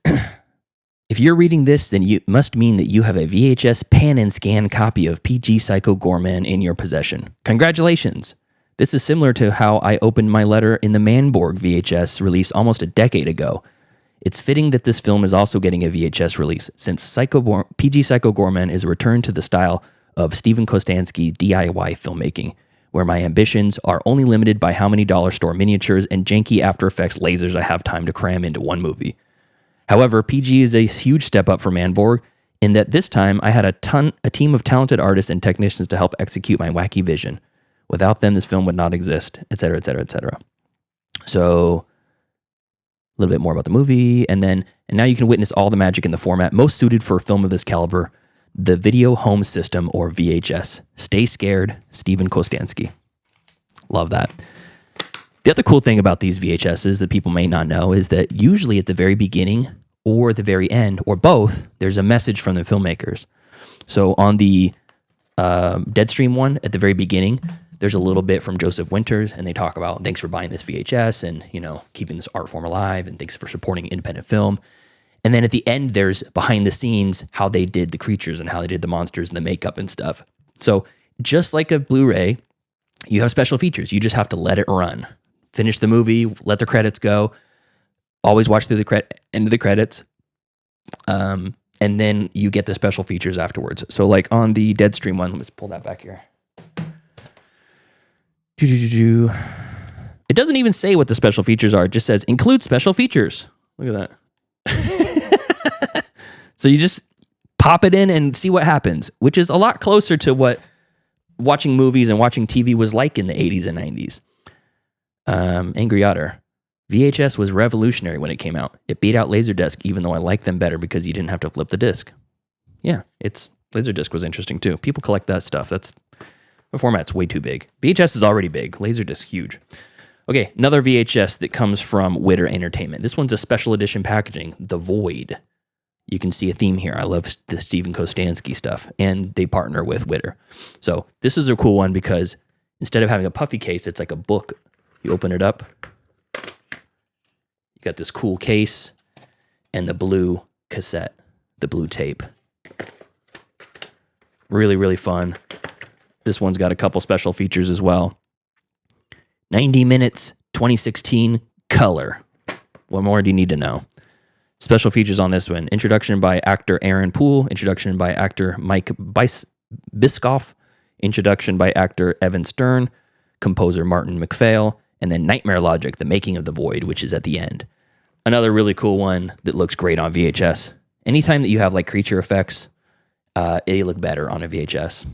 if you're reading this, then you must mean that you have a VHS pan and scan copy of PG Psycho Goreman in your possession. Congratulations. This is similar to how I opened my letter in the Manborg VHS release almost a decade ago. It's fitting that this film is also getting a VHS release, since PG Psycho Goreman is a return to the style of Steven Kostanski DIY filmmaking, where my ambitions are only limited by how many dollar store miniatures and janky After Effects lasers I have time to cram into one movie. However, PG is a huge step up for Manborg in that this time I had a team of talented artists and technicians to help execute my wacky vision. Without them, this film would not exist, etc., etc., etc. So, a little bit more about the movie, and now you can witness all the magic in the format most suited for a film of this caliber, the Video Home System, or VHS. Stay scared, Steven Kostanski. Love that. The other cool thing about these VHSs that people may not know is that usually at the very beginning or the very end, or both, there's a message from the filmmakers. So on the Deadstream one, at the very beginning, there's a little bit from Joseph Winters, and they talk about thanks for buying this VHS and, keeping this art form alive, and thanks for supporting independent film. And then at the end, there's behind the scenes how they did the creatures and how they did the monsters and the makeup and stuff. So just like a Blu-ray, you have special features. You just have to let it run. Finish the movie, let the credits go. Always watch through the end of the credits. And then you get the special features afterwards. So like on the Deadstream one, let's pull that back here. It doesn't even say what the special features are. It just says include special features. Look at that. So you just pop it in and see what happens, which is a lot closer to what watching movies and watching TV was like in the 80s and 90s. Angry Otter. VHS was revolutionary when it came out. It beat out Laserdisc, even though I like them better because you didn't have to flip the disc. Yeah, Laserdisc was interesting too. People collect that stuff. The format's way too big. VHS is already big. Laserdisc huge. Okay, another VHS that comes from Witter Entertainment. This one's a special edition packaging, The Void. You can see a theme here. I love the Steven Kostanski stuff, and they partner with Witter. So this is a cool one because instead of having a puffy case, it's like a book. You open it up. You got this cool case and the blue cassette, the blue tape. Really, really fun. This one's got a couple special features as well. 90 minutes, 2016 color. What more do you need to know? Special features on this one. Introduction by actor Aaron Poole. Introduction by actor Mike Biscoff. Introduction by actor Evan Stern. Composer Martin McPhail. And then Nightmare Logic, The Making of the Void, which is at the end. Another really cool one that looks great on VHS. Anytime that you have like creature effects, they look better on a VHS.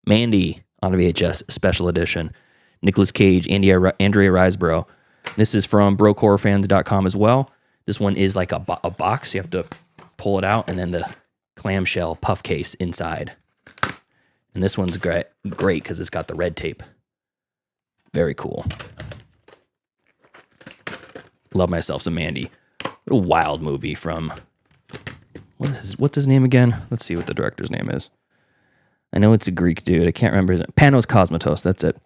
Mandy on a VHS special edition. Nicolas Cage, Andrea Riseborough. This is from brocorefans.com as well. This one is like a box. You have to pull it out, and then the clamshell puff case inside. And this one's great because it's got the red tape. Very cool. Love myself some Mandy. What a wild movie from... What's his name again? Let's see what the director's name is. I know it's a Greek dude. I can't remember his name. Panos Cosmatos. That's it.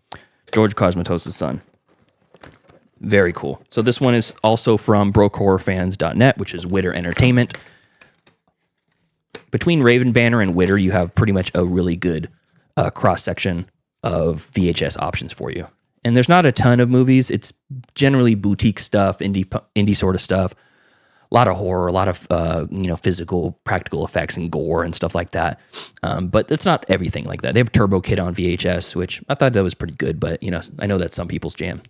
George Cosmatos' son. Very cool. So this one is also from brocorefans.net, which is Witter Entertainment. Between Raven Banner and Witter, you have pretty much a really good cross-section of VHS options for you. And there's not a ton of movies. It's generally boutique stuff, indie sort of stuff. A lot of horror, a lot of physical, practical effects and gore and stuff like that. But it's not everything like that. They have Turbo Kid on VHS, which I thought that was pretty good, but I know that's some people's jam.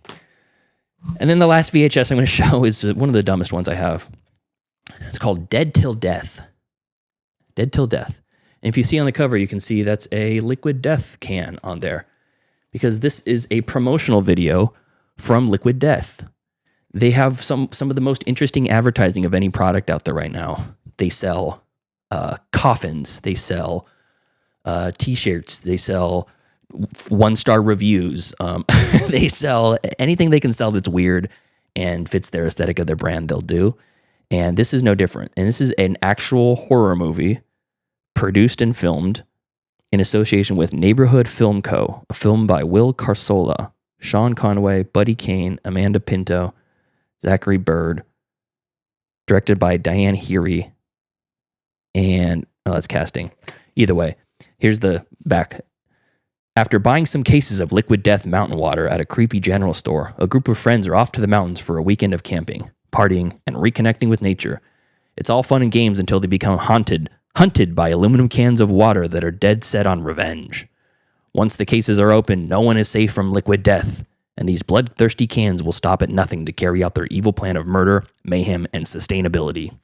And then the last VHS I'm going to show is one of the dumbest ones I have. It's called Dead Till Death. Dead Till Death. And if you see on the cover, you can see that's a Liquid Death can on there, because this is a promotional video from Liquid Death. They have some of the most interesting advertising of any product out there right now. They sell coffins. They sell T-shirts. They sell 1-star reviews. They sell anything they can sell that's weird and fits their aesthetic of their brand, they'll do. And this is no different. And this is an actual horror movie produced and filmed in association with Neighborhood Film Co., a film by Will Carsola, Sean Conway, Buddy Kane, Amanda Pinto, Zachary Bird, directed by Diane Heary, and that's casting. Either way, here's the back. After buying some cases of Liquid Death mountain water at a creepy general store, a group of friends are off to the mountains for a weekend of camping, partying, and reconnecting with nature. It's all fun and games until they become hunted by aluminum cans of water that are dead set on revenge. Once the cases are open, no one is safe from Liquid Death, and these bloodthirsty cans will stop at nothing to carry out their evil plan of murder, mayhem, and sustainability.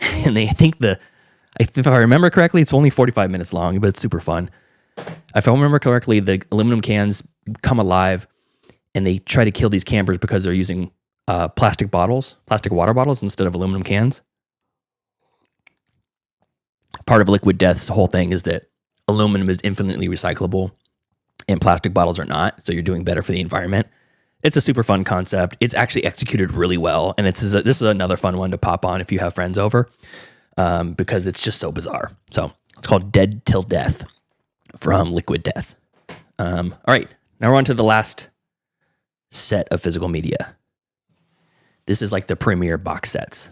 And they think if I remember correctly, it's only 45 minutes long, but it's super fun. If I remember correctly, the aluminum cans come alive, and they try to kill these campers because they're using plastic water bottles instead of aluminum cans. Part of Liquid Death's whole thing is that aluminum is infinitely recyclable and plastic bottles are not, so you're doing better for the environment. It's a super fun concept. It's actually executed really well, and this is another fun one to pop on if you have friends over, because it's just so bizarre. So it's called Dead Till Death from Liquid Death. All right, now we're on to the last set of physical media. This is like the premier box sets.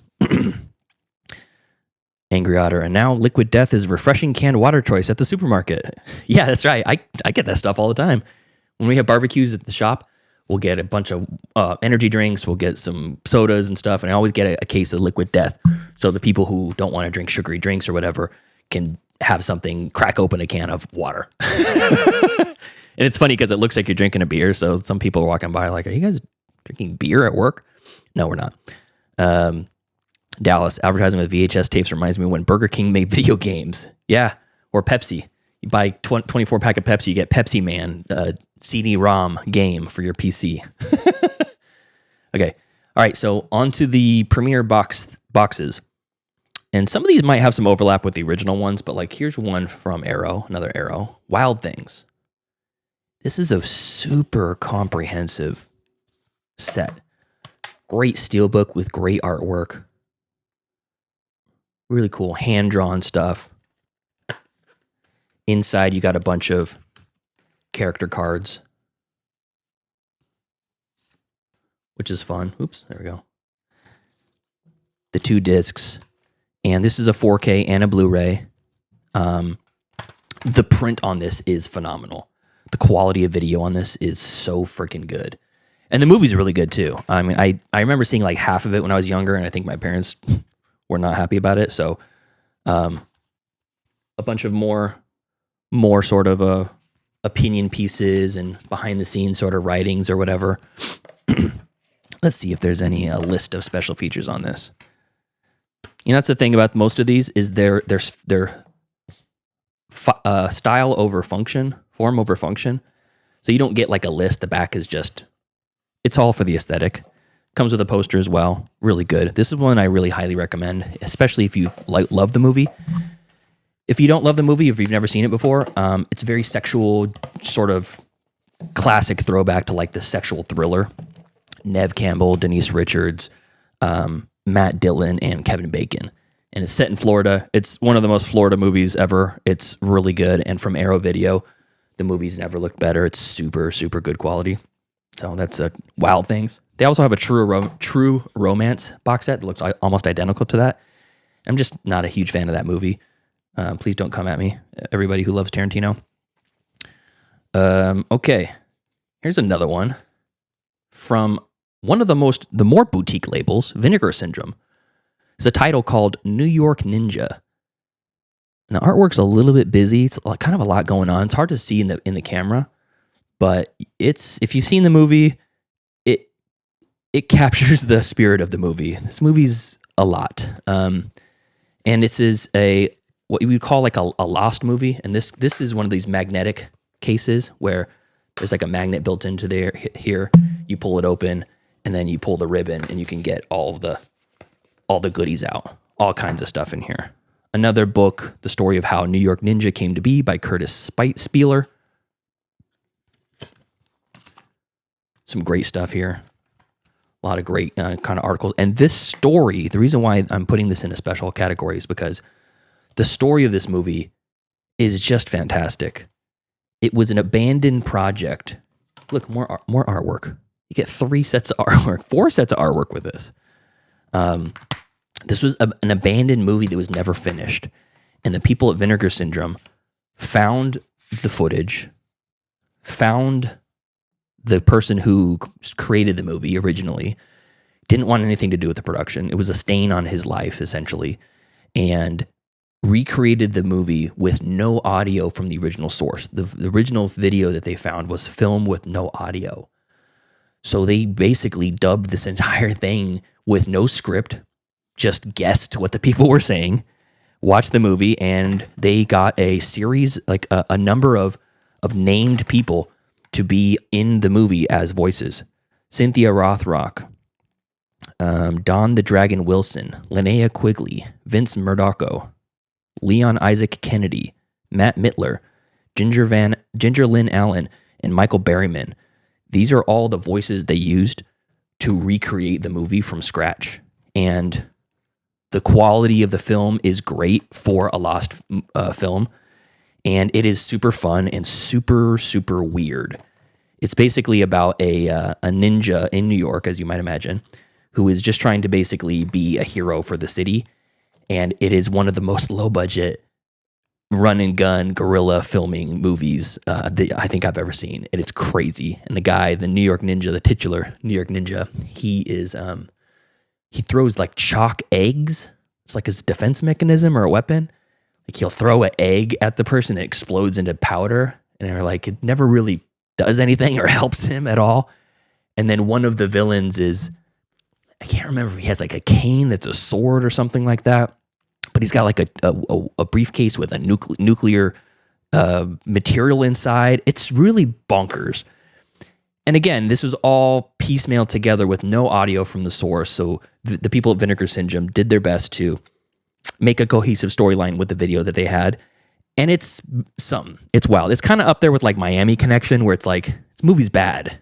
Angry Otter, and now Liquid Death is refreshing canned water choice at the supermarket. Yeah, that's right. I get that stuff all the time. When we have barbecues at the shop, we'll get a bunch of energy drinks, we'll get some sodas and stuff, and I always get a case of Liquid Death. So the people who don't want to drink sugary drinks or whatever can have something, crack open a can of water. And it's funny because it looks like you're drinking a beer, so some people are walking by like, are you guys drinking beer at work? No, we're not. Dallas, advertising with VHS tapes reminds me when Burger King made video games. Yeah, or Pepsi. You buy 24 pack of Pepsi, you get Pepsi Man, CD-ROM game for your PC. Okay, all right, so on to the premiere boxes. And some of these might have some overlap with the original ones, but like here's one from Arrow, another Arrow, Wild Things. This is a super comprehensive set. Great steelbook with great artwork. Really cool hand-drawn stuff. Inside, you got a bunch of character cards, which is fun. Oops, there we go. The 2 discs. And this is a 4K and a Blu-ray. The print on this is phenomenal. The quality of video on this is so freaking good. And the movie's really good, too. I mean, I remember seeing like half of it when I was younger, and I think my parents were not happy about it. So a bunch of more sort of opinion pieces and behind the scenes sort of writings or whatever. Let's see if there's any list of special features on this. That's the thing about most of these is their style over function, form over function. So you don't get like a list. The back is just, it's all for the aesthetic. Comes with a poster as well. Really good. This is one I really highly recommend, especially if you love the movie. If you don't love the movie, if you've never seen it before, it's a very sexual, sort of classic throwback to like the sexual thriller. Nev Campbell, Denise Richards, Matt Dillon, and Kevin Bacon. And it's set in Florida. It's one of the most Florida movies ever. It's really good. And from Arrow Video, the movie's never looked better. It's super, super good quality. So that's Wild Things. They also have a True Romance box set that looks almost identical to that. I'm just not a huge fan of that movie. Please don't come at me, everybody who loves Tarantino. Okay. Here's another one from one of the more boutique labels, Vinegar Syndrome. It's a title called New York Ninja. And the artwork's a little bit busy. It's kind of a lot going on. It's hard to see in the camera, but if you've seen the movie, it captures the spirit of the movie. This movie's a lot. And this is what you would call like a lost movie. And this is one of these magnetic cases where there's like a magnet built into there. Here, you pull it open, and then you pull the ribbon, and you can get all the goodies out. All kinds of stuff in here. Another book, The Story of How New York Ninja Came to Be by Curtis Spieler. Some great stuff here. A lot of great kind of articles. And this story, the reason why I'm putting this in a special category is because the story of this movie is just fantastic. It was an abandoned project. Look, more artwork. You get 3 sets of artwork, 4 sets of artwork with this. This was an abandoned movie that was never finished. And the people at Vinegar Syndrome found the footage, found the person who created the movie originally, didn't want anything to do with the production. It was a stain on his life, essentially, and recreated the movie with no audio from the original source. The original video that they found was film with no audio. So they basically dubbed this entire thing with no script, just guessed what the people were saying, watched the movie, and they got a series, like a number of named people to be in the movie as voices. Cynthia Rothrock, Don the Dragon Wilson, Linnea Quigley, Vince Murdocho, Leon Isaac Kennedy, Matt Mittler, Ginger Lynn Allen, and Michael Berryman. These are all the voices they used to recreate the movie from scratch. And the quality of the film is great for a lost film. And it is super fun and super, super weird. It's basically about a ninja in New York, as you might imagine, who is just trying to basically be a hero for the city. And it is one of the most low-budget run-and-gun guerrilla filming movies that I think I've ever seen. And it's crazy. And the guy, the New York Ninja, the titular New York Ninja, he throws like chalk eggs. It's like his defense mechanism or a weapon. Like he'll throw an egg at the person, it explodes into powder, and they're like, it never really does anything or helps him at all. And then one of the villains is, I can't remember if he has like a cane that's a sword or something like that, but he's got like a briefcase with a nuclear material inside. It's really bonkers. And again, this was all piecemeal together with no audio from the source. So the people at Vinegar Syndrome did their best to make a cohesive storyline with the video that they had. And it's wild. It's kind of up there with like Miami Connection, where it's like, this movie's bad,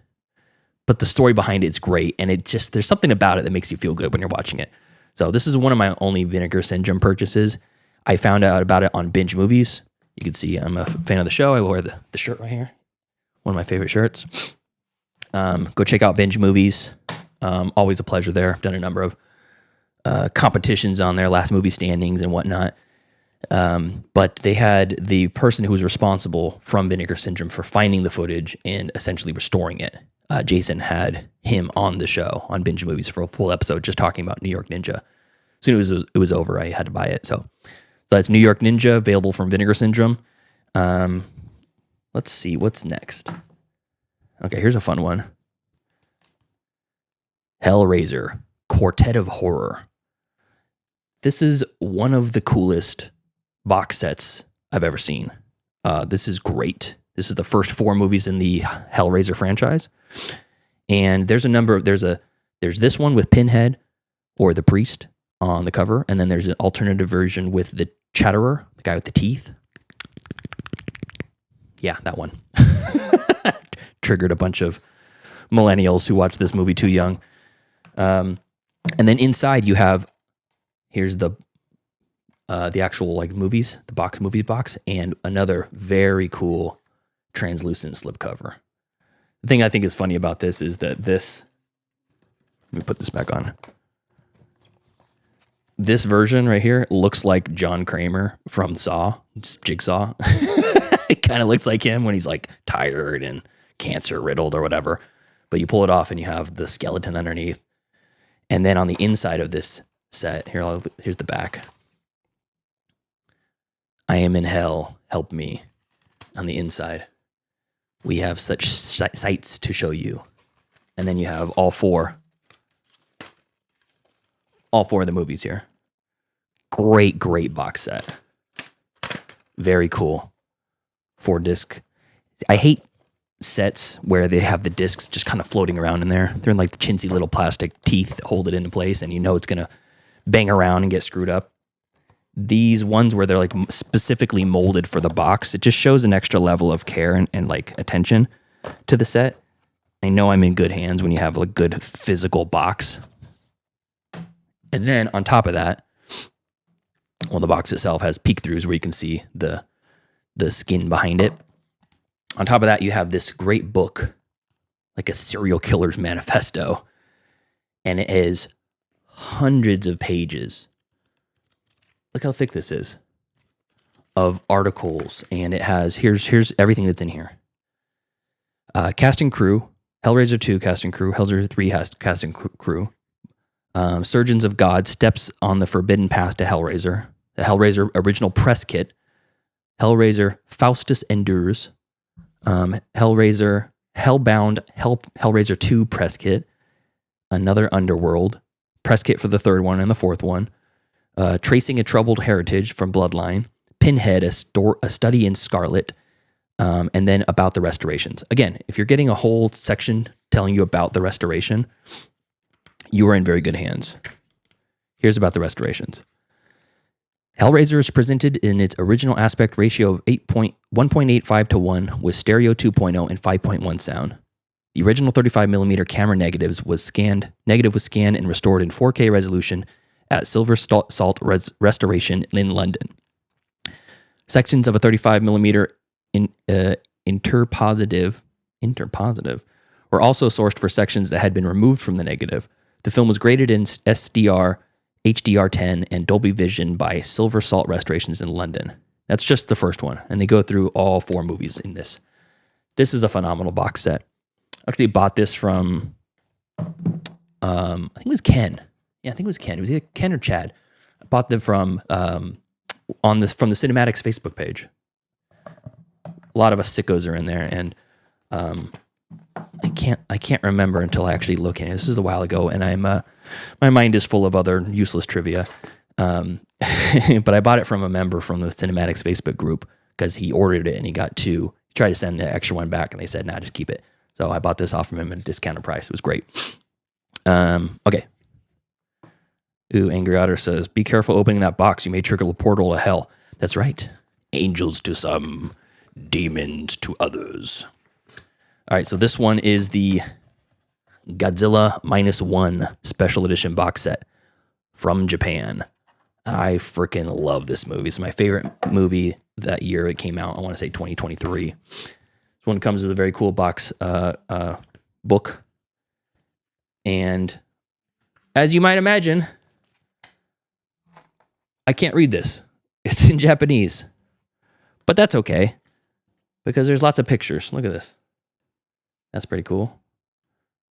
but the story behind it's great. And there's something about it that makes you feel good when you're watching it. So this is one of my only Vinegar Syndrome purchases. I found out about it on Binge Movies. You can see I'm a fan of the show. I wore the shirt right here. One of my favorite shirts. Go check out Binge Movies. Always a pleasure there. I've done a number of competitions on their last movie standings and whatnot. But they had the person who was responsible from Vinegar Syndrome for finding the footage and essentially restoring it. Jason had him on the show on Binge Movies for a full episode just talking about New York Ninja. As soon as it was over, I had to buy it. So that's New York Ninja, available from Vinegar Syndrome. Let's see, what's next? Okay, here's a fun one. Hellraiser, Quartet of Horror. This is one of the coolest box sets I've ever seen. This is great. This is the first 4 movies in the Hellraiser franchise. And there's this one with Pinhead or the Priest on the cover. And then there's an alternative version with the Chatterer, the guy with the teeth. Yeah, that one. Triggered a bunch of millennials who watched this movie too young. And then inside you have, here's the actual like movies, the movie box, and another very cool translucent slipcover. The thing I think is funny about this is that let me put this back on. This version right here looks like John Kramer from Saw, Jigsaw. It kind of looks like him when he's like tired and cancer riddled or whatever. But you pull it off and you have the skeleton underneath. And then on the inside of this set, here's the back. I am in hell, help me. On the inside, we have such sights to show you. And then you have all four of the movies here. Great box set. Very cool. 4-disc. I hate sets where they have the discs just kind of floating around in there. They're in like the chintzy little plastic teeth that hold it into place, and you know it's going to bang around and get screwed up. These ones where they're like specifically molded for the box, it just shows an extra level of care and like attention to the set. I know I'm in good hands when you have a good physical box. And then on top of that, well, the box itself has peek-throughs where you can see the skin behind it. On top of that, you have this great book, like a serial killer's manifesto. And it is hundreds of pages. Look how thick this is of articles. And it has, here's everything that's in here. Cast and crew, Hellraiser 2 cast and crew, Hellraiser 3 cast and crew. Surgeons of God, Steps on the Forbidden Path to Hellraiser, the Hellraiser original press kit, Hellraiser Faustus Endures, Hellraiser Hellbound, Hellraiser 2 press kit, another Underworld press kit for the third one and the fourth one, Tracing a Troubled Heritage from Bloodline, Pinhead, a study in Scarlet, and then about the restorations. Again, if you're getting a whole section telling you about the restoration, you are in very good hands. Here's about the restorations. Hellraiser is presented in its original aspect ratio of 1.85 to 1 with stereo 2.0 and 5.1 sound. The original 35mm camera negative was scanned and restored in 4K resolution at Silver Salt Restoration in London. Sections of a 35mm interpositive were also sourced for sections that had been removed from the negative. The film was graded in SDR, HDR10, and Dolby Vision by Silver Salt Restorations in London. That's just the first one, and they go through all 4 movies in this. This is a phenomenal box set. I actually bought this from, I think it was Ken. Yeah, I think it was Ken. It was either Ken or Chad. I bought them from from the Cinematics Facebook page. A lot of us sickos are in there, and I can't remember until I actually look at it. This is a while ago, and I'm my mind is full of other useless trivia. But I bought it from a member from the Cinematics Facebook group because he ordered it and he got 2. He tried to send the extra one back, and they said, "Nah, just keep it." So I bought this off from him at a discounted price. It was great. Okay. Ooh, Angry Otter says, "Be careful opening that box. You may trigger the portal to hell." That's right. Angels to some, demons to others. All right, so this one is the Godzilla -1 special edition box set from Japan. I freaking love this movie. It's my favorite movie that year it came out. I want to say 2023. This one comes with a very cool box book. And as you might imagine, I can't read this. It's in Japanese. But that's okay, because there's lots of pictures. Look at this. That's pretty cool.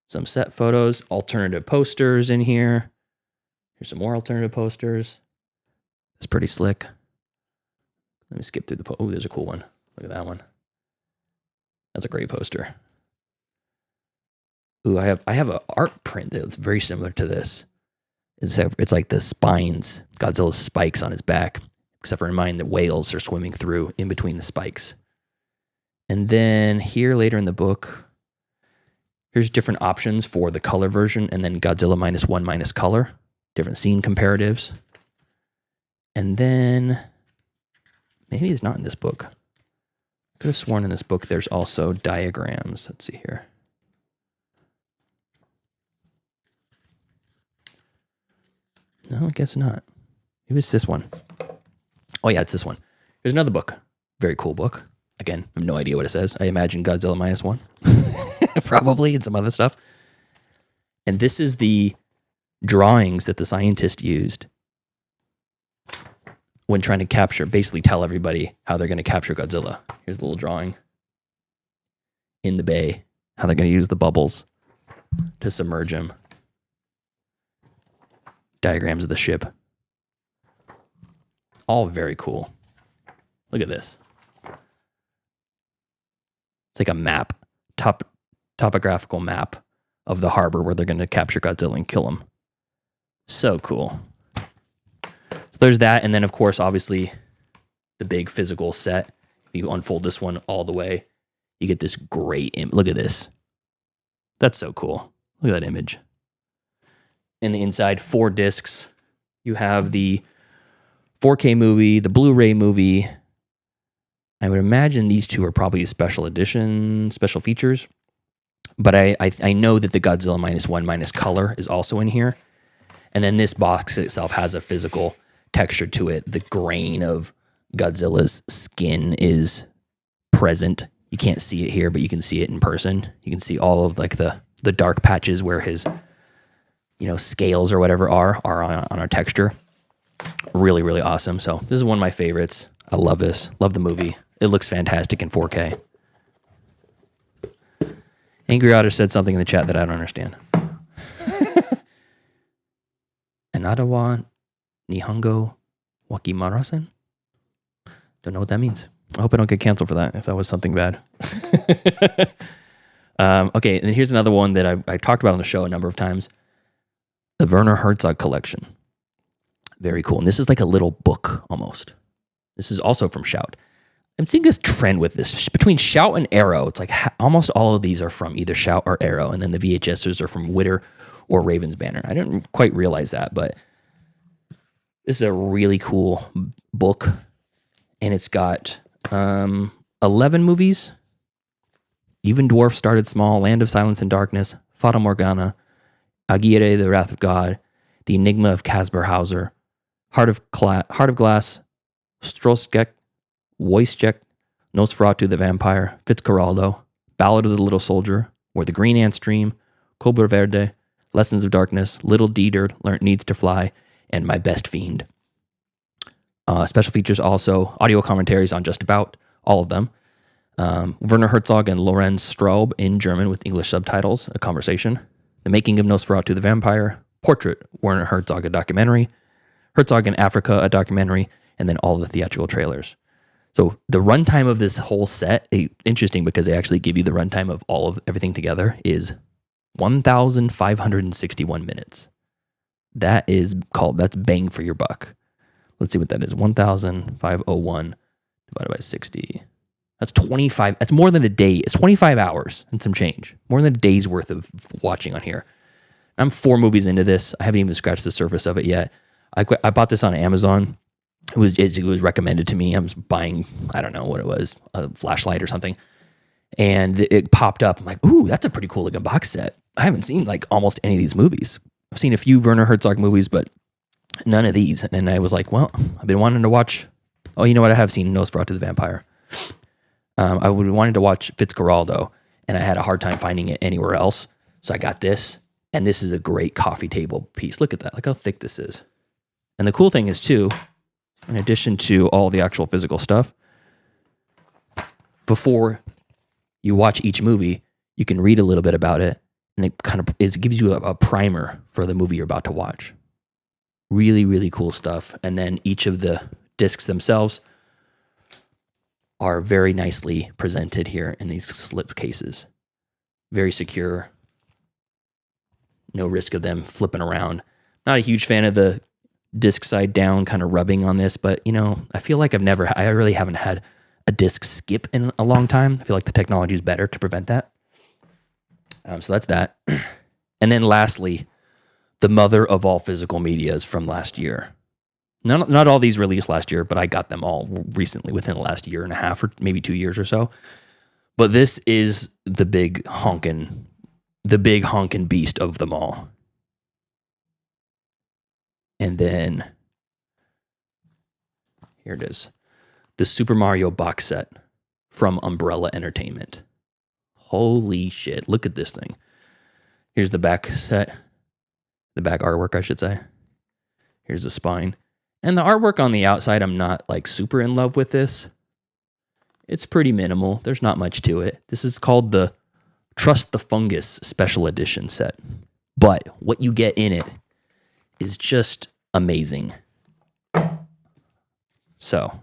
Some set photos, alternative posters in here. Here's some more alternative posters. It's pretty slick. Let me skip through the oh, there's a cool one. Look at that one. That's a great poster. Ooh, I have an art print that's very similar to this. It's like the spines, Godzilla's spikes on his back, except for in mine, the whales are swimming through in between the spikes. And then here later in the book, here's different options for the color version, and then Godzilla -1 color, different scene comparatives. And then, maybe it's not in this book. I could have sworn in this book there's also diagrams. Let's see here. No, I guess not. Maybe it's this one. Oh yeah, it's this one. Here's another book. Very cool book. Again, I have no idea what it says. I imagine Godzilla -1. Probably, and some other stuff. And this is the drawings that the scientist used when trying to basically tell everybody how they're going to capture Godzilla. Here's a little drawing in the bay, how they're going to use the bubbles to submerge him. Diagrams of the ship. All very cool. Look at this. It's like a map, topographical map of the harbor where they're going to capture Godzilla and kill him. So cool. So there's that. And then, of course, obviously, the big physical set. You unfold this one all the way. You get this great image. Look at this. That's so cool. Look at that image. In the inside, 4 discs. You have the 4K movie, the Blu-ray movie. I would imagine these 2 are probably special edition, special features. But I know that the Godzilla -1 minus color is also in here. And then this box itself has a physical texture to it. The grain of Godzilla's skin is present. You can't see it here, but you can see it in person. You can see all of like the dark patches where his, scales or whatever are on our texture. Really, really awesome. So this is one of my favorites. I love this. Love the movie. It looks fantastic in 4K. Angry Otter said something in the chat that I don't understand. Anadawa Nihongo Wakimarasen? Don't know what that means. I hope I don't get canceled for that if that was something bad. Okay, and here's another one that I talked about on the show a number of times. The Werner Herzog collection. Very cool. And this is like a little book almost. This is also from Shout. I'm seeing this trend with this. Between Shout and Arrow, it's like almost all of these are from either Shout or Arrow. And then the VHSs are from Witter or Raven's Banner. I didn't quite realize that, but this is a really cool book. And it's got 11 movies. Even Dwarf Started Small, Land of Silence and Darkness, Fata Morgana, Aguirre, The Wrath of God, The Enigma of Caspar Hauser, Heart of Glass, Stroskek, Wojciech, Nosferatu the Vampire, Fitzcarraldo, Ballad of the Little Soldier, Where the Green Ants Dream, Cobra Verde, Lessons of Darkness, Little Dieter, Needs to Fly, and My Best Fiend. Special features also, audio commentaries on just about all of them. Werner Herzog and Lorenz Straub in German with English subtitles, a conversation. The Making of Nosferatu the Vampire, Portrait, Werner Herzog, a documentary. Herzog in Africa, a documentary, and then all the theatrical trailers. So the runtime of this whole set, interesting because they actually give you the runtime of all of everything together, is 1,561 minutes. That's bang for your buck. Let's see what that is. 1,501 divided by 60. That's 25. That's more than a day. It's 25 hours and some change. More than a day's worth of watching on here. I'm 4 movies into this. I haven't even scratched the surface of it yet. I bought this on Amazon. It was recommended to me. I was buying, I don't know what it was, a flashlight or something. And it popped up. I'm like, ooh, that's a pretty cool looking box set. I haven't seen like almost any of these movies. I've seen a few Werner Herzog movies, but none of these. And I was like, well, I've been wanting to watch. Oh, you know what? I have seen Nosferatu the Vampire. I wanted to watch Fitzcarraldo, and I had a hard time finding it anywhere else. So I got this, and this is a great coffee table piece. Look at that. Look how thick this is. And the cool thing is, too, in addition to all the actual physical stuff, before you watch each movie, you can read a little bit about it, and it gives you a primer for the movie you're about to watch. Really, really cool stuff. And then each of the discs themselves are very nicely presented here in these slip cases. Very secure. No risk of them flipping around. Not a huge fan of the disc side down kind of rubbing on this, but I feel like I really haven't had a disc skip in a long time. I feel like the technology is better to prevent that. So that's that. And then lastly, the mother of all physical medias from last year. Not all these released last year, but I got them all recently within the last year and a half or maybe 2 years or so. But this is the big honkin' beast of them all. And then here it is. The Super Mario box set from Umbrella Entertainment. Holy shit. Look at this thing. Here's the back set. The back artwork, I should say. Here's the spine. And the artwork on the outside, I'm not like super in love with this. It's pretty minimal. There's not much to it. This is called the Trust the Fungus Special Edition set. But what you get in it is just amazing. So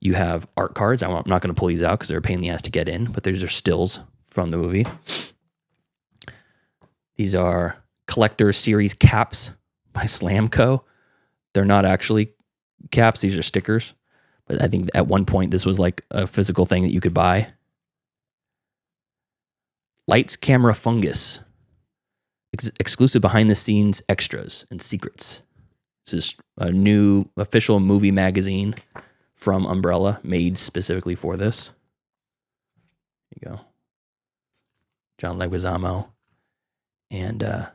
you have art cards. I'm not going to pull these out because they're a pain in the ass to get in, but these are stills from the movie. These are collector series caps by Slamco. They're not actually caps. These are stickers. But I think at one point this was like a physical thing that you could buy. Lights, Camera, Fungus. Exclusive behind the scenes extras and secrets. This is a new official movie magazine from Umbrella made specifically for this. There you go. John Leguizamo. And I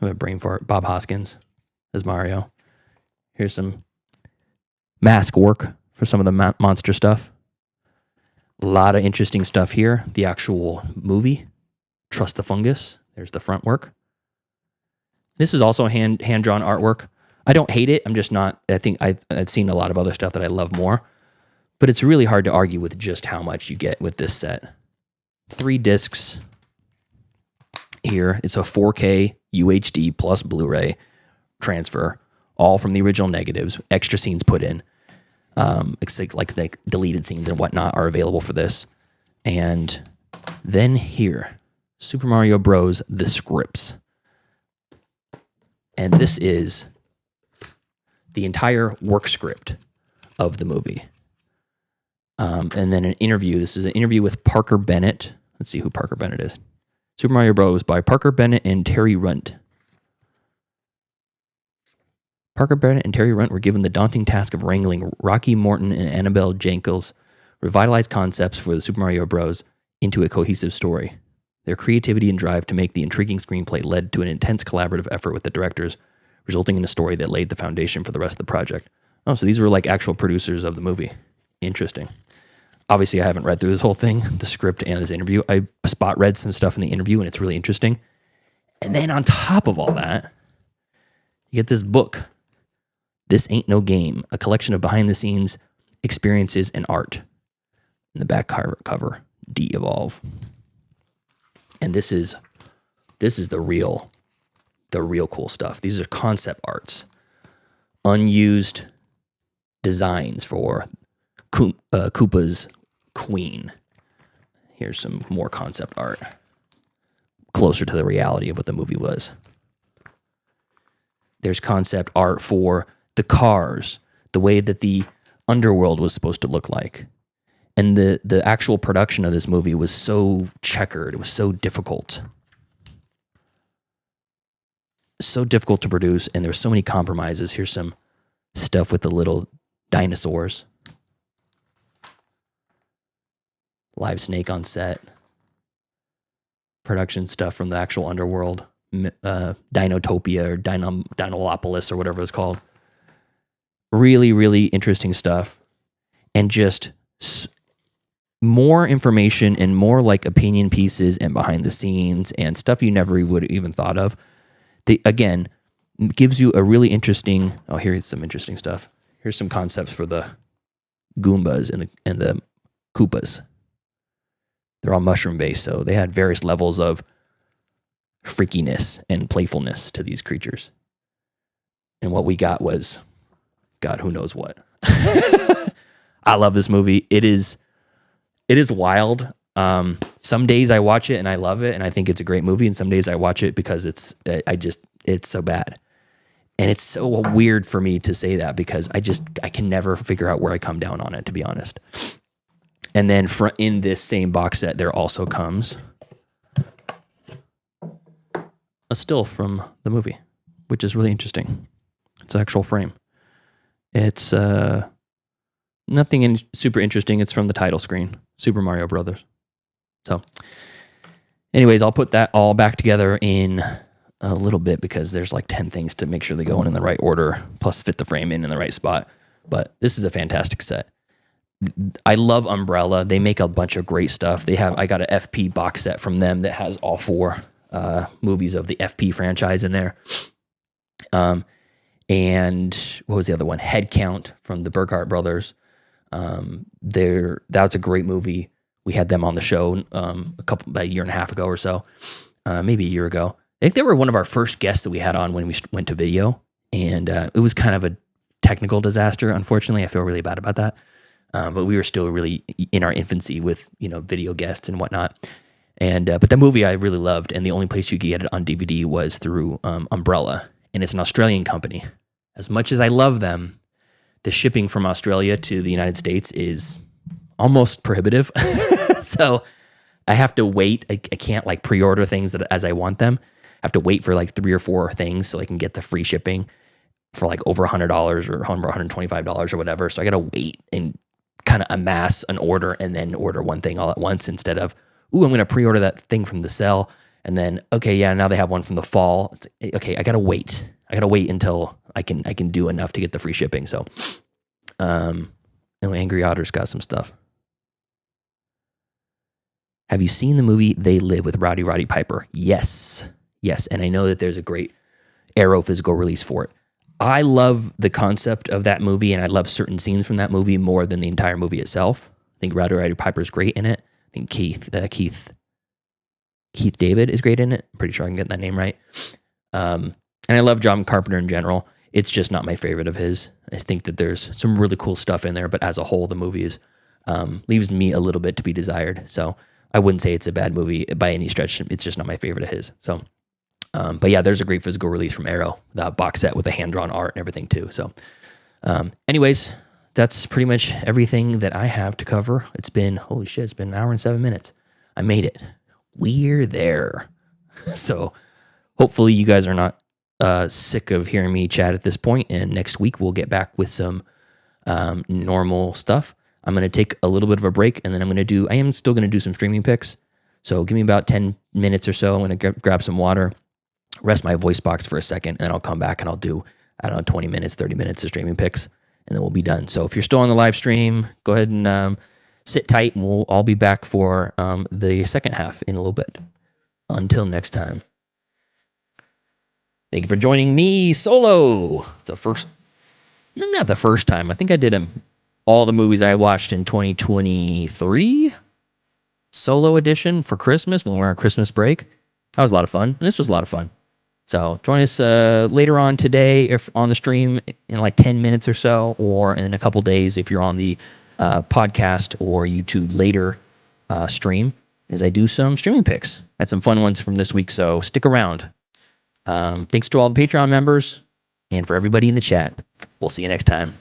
have a brain fart. Bob Hoskins as Mario. Here's some mask work for some of the monster stuff. A lot of interesting stuff here. The actual movie, Trust the Fungus. There's the front work. This is also hand-drawn artwork. I don't hate it. I'm just not, I think I've seen a lot of other stuff that I love more. But it's really hard to argue with just how much you get with this set. 3 discs here. It's a 4K UHD plus Blu-ray transfer, all from the original negatives. Extra scenes put in. Like deleted scenes and whatnot are available for this. And then here, Super Mario Bros. The Scripts. And this is the entire work script of the movie. And then an interview. This is an interview with Parker Bennett. Let's see who Parker Bennett is. Super Mario Bros. By Parker Bennett and Terry Runt. Parker Bennett and Terry Runt were given the daunting task of wrangling Rocky Morton and Annabelle Jankel's revitalized concepts for the Super Mario Bros. Into a cohesive story. Their creativity and drive to make the intriguing screenplay led to an intense collaborative effort with the directors, resulting in a story that laid the foundation for the rest of the project. Oh, so these were like actual producers of the movie. Interesting. Obviously, I haven't read through this whole thing, the script and this interview. I spot read some stuff in the interview, and it's really interesting. And then on top of all that, you get this book, This Ain't No Game, a collection of behind-the-scenes experiences and art. In the back cover, De-Evolve. And this is the real cool stuff. These are concept arts, unused designs for Koopa's Queen. Here's some more concept art, closer to the reality of what the movie was. There's concept art for the cars, the way that the underworld was supposed to look like. And the actual production of this movie was so checkered. It was so difficult. So difficult to produce, and there's so many compromises. Here's some stuff with the little dinosaurs. Live snake on set. Production stuff from the actual underworld. Dinotopia or Dinolopolis or whatever it's called. Really, really interesting stuff. And just more information and more like opinion pieces and behind the scenes and stuff you never would have even thought of. They, again, gives you a really interesting, here's some interesting stuff. Here's some concepts for the Goombas and the Koopas. They're all mushroom based, so they had various levels of freakiness and playfulness to these creatures. And what we got was, God, who knows what. I love this movie. It is wild. Some days I watch it and I love it and I think it's a great movie, and some days I watch it because it's so bad. And it's so weird for me to say that because I can never figure out where I come down on it, to be honest. And then in this same box set, there also comes a still from the movie, which is really interesting. It's an actual frame. It's nothing super interesting. It's from the title screen, Super Mario Brothers. So, anyways, I'll put that all back together in a little bit because there's like 10 things to make sure they go in the right order, plus fit the frame in the right spot. But this is a fantastic set. I love Umbrella. They make a bunch of great stuff. I got an FP box set from them that has all 4 movies of the FP franchise in there. and what was the other one? Head Count from the Burkhart brothers. That's a great movie. We had them on the show about a year and a half ago or so, maybe a year ago. I think they were one of our first guests that we had on when we went to video, and it was kind of a technical disaster. Unfortunately, I feel really bad about that. But we were still really in our infancy with video guests and whatnot. And but the movie I really loved, and the only place you could get it on DVD was through Umbrella, and it's an Australian company. As much as I love them, the shipping from Australia to the United States is almost prohibitive. So I have to wait. I can't like pre-order things as I want them. I have to wait for like 3 or 4 things so I can get the free shipping for like over $100 or $125 or whatever. So I got to wait and kind of amass an order and then order one thing all at once instead of, I'm going to pre-order that thing from the cell. And then, now they have one from the fall. I got to wait. I got to wait until I can do enough to get the free shipping. So, Angry Otter's got some stuff. Have you seen the movie They Live with Roddy Piper? Yes. And I know that there's a great Arrow physical release for it. I love the concept of that movie, and I love certain scenes from that movie more than the entire movie itself. I think Roddy Piper's great in it. I think Keith David is great in it. I'm pretty sure I can get that name right. And I love John Carpenter in general. It's just not my favorite of his. I think that there's some really cool stuff in there, but as a whole, the movie leaves me a little bit to be desired. So I wouldn't say it's a bad movie by any stretch. It's just not my favorite of his. So, but yeah, there's a great physical release from Arrow, the box set with the hand-drawn art and everything too. So, anyways, that's pretty much everything that I have to cover. It's been, holy shit, it's been 1 hour and 7 minutes. I made it. We're there. So hopefully you guys are not sick of hearing me chat at this point, and next week we'll get back with some normal stuff. I'm going to take a little bit of a break, and then I am still going to do some streaming picks. So give me about 10 minutes or so. I'm going to grab some water, rest my voice box for a second, and then I'll come back and I'll do, 20 minutes, 30 minutes of streaming picks, and then we'll be done. So if you're still on the live stream, go ahead and sit tight, and we'll all be back for the second half in a little bit. Until next time. Thank you for joining me solo. It's not the first time. I think I did all the movies I watched in 2023 solo edition for Christmas when we were on Christmas break. That was a lot of fun. And this was a lot of fun. So join us later on today if on the stream in like 10 minutes or so, or in a couple days if you're on the podcast or YouTube later stream, as I do some streaming picks. Had some fun ones from this week, so stick around. Thanks to all the Patreon members and for everybody in the chat. We'll see you next time.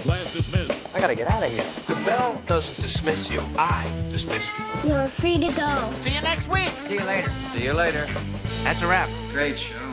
Class dismissed. I gotta get out of here. The bell doesn't dismiss you. I dismiss you. You're free to go. See you next week. See you later. See you later. That's a wrap. Great show.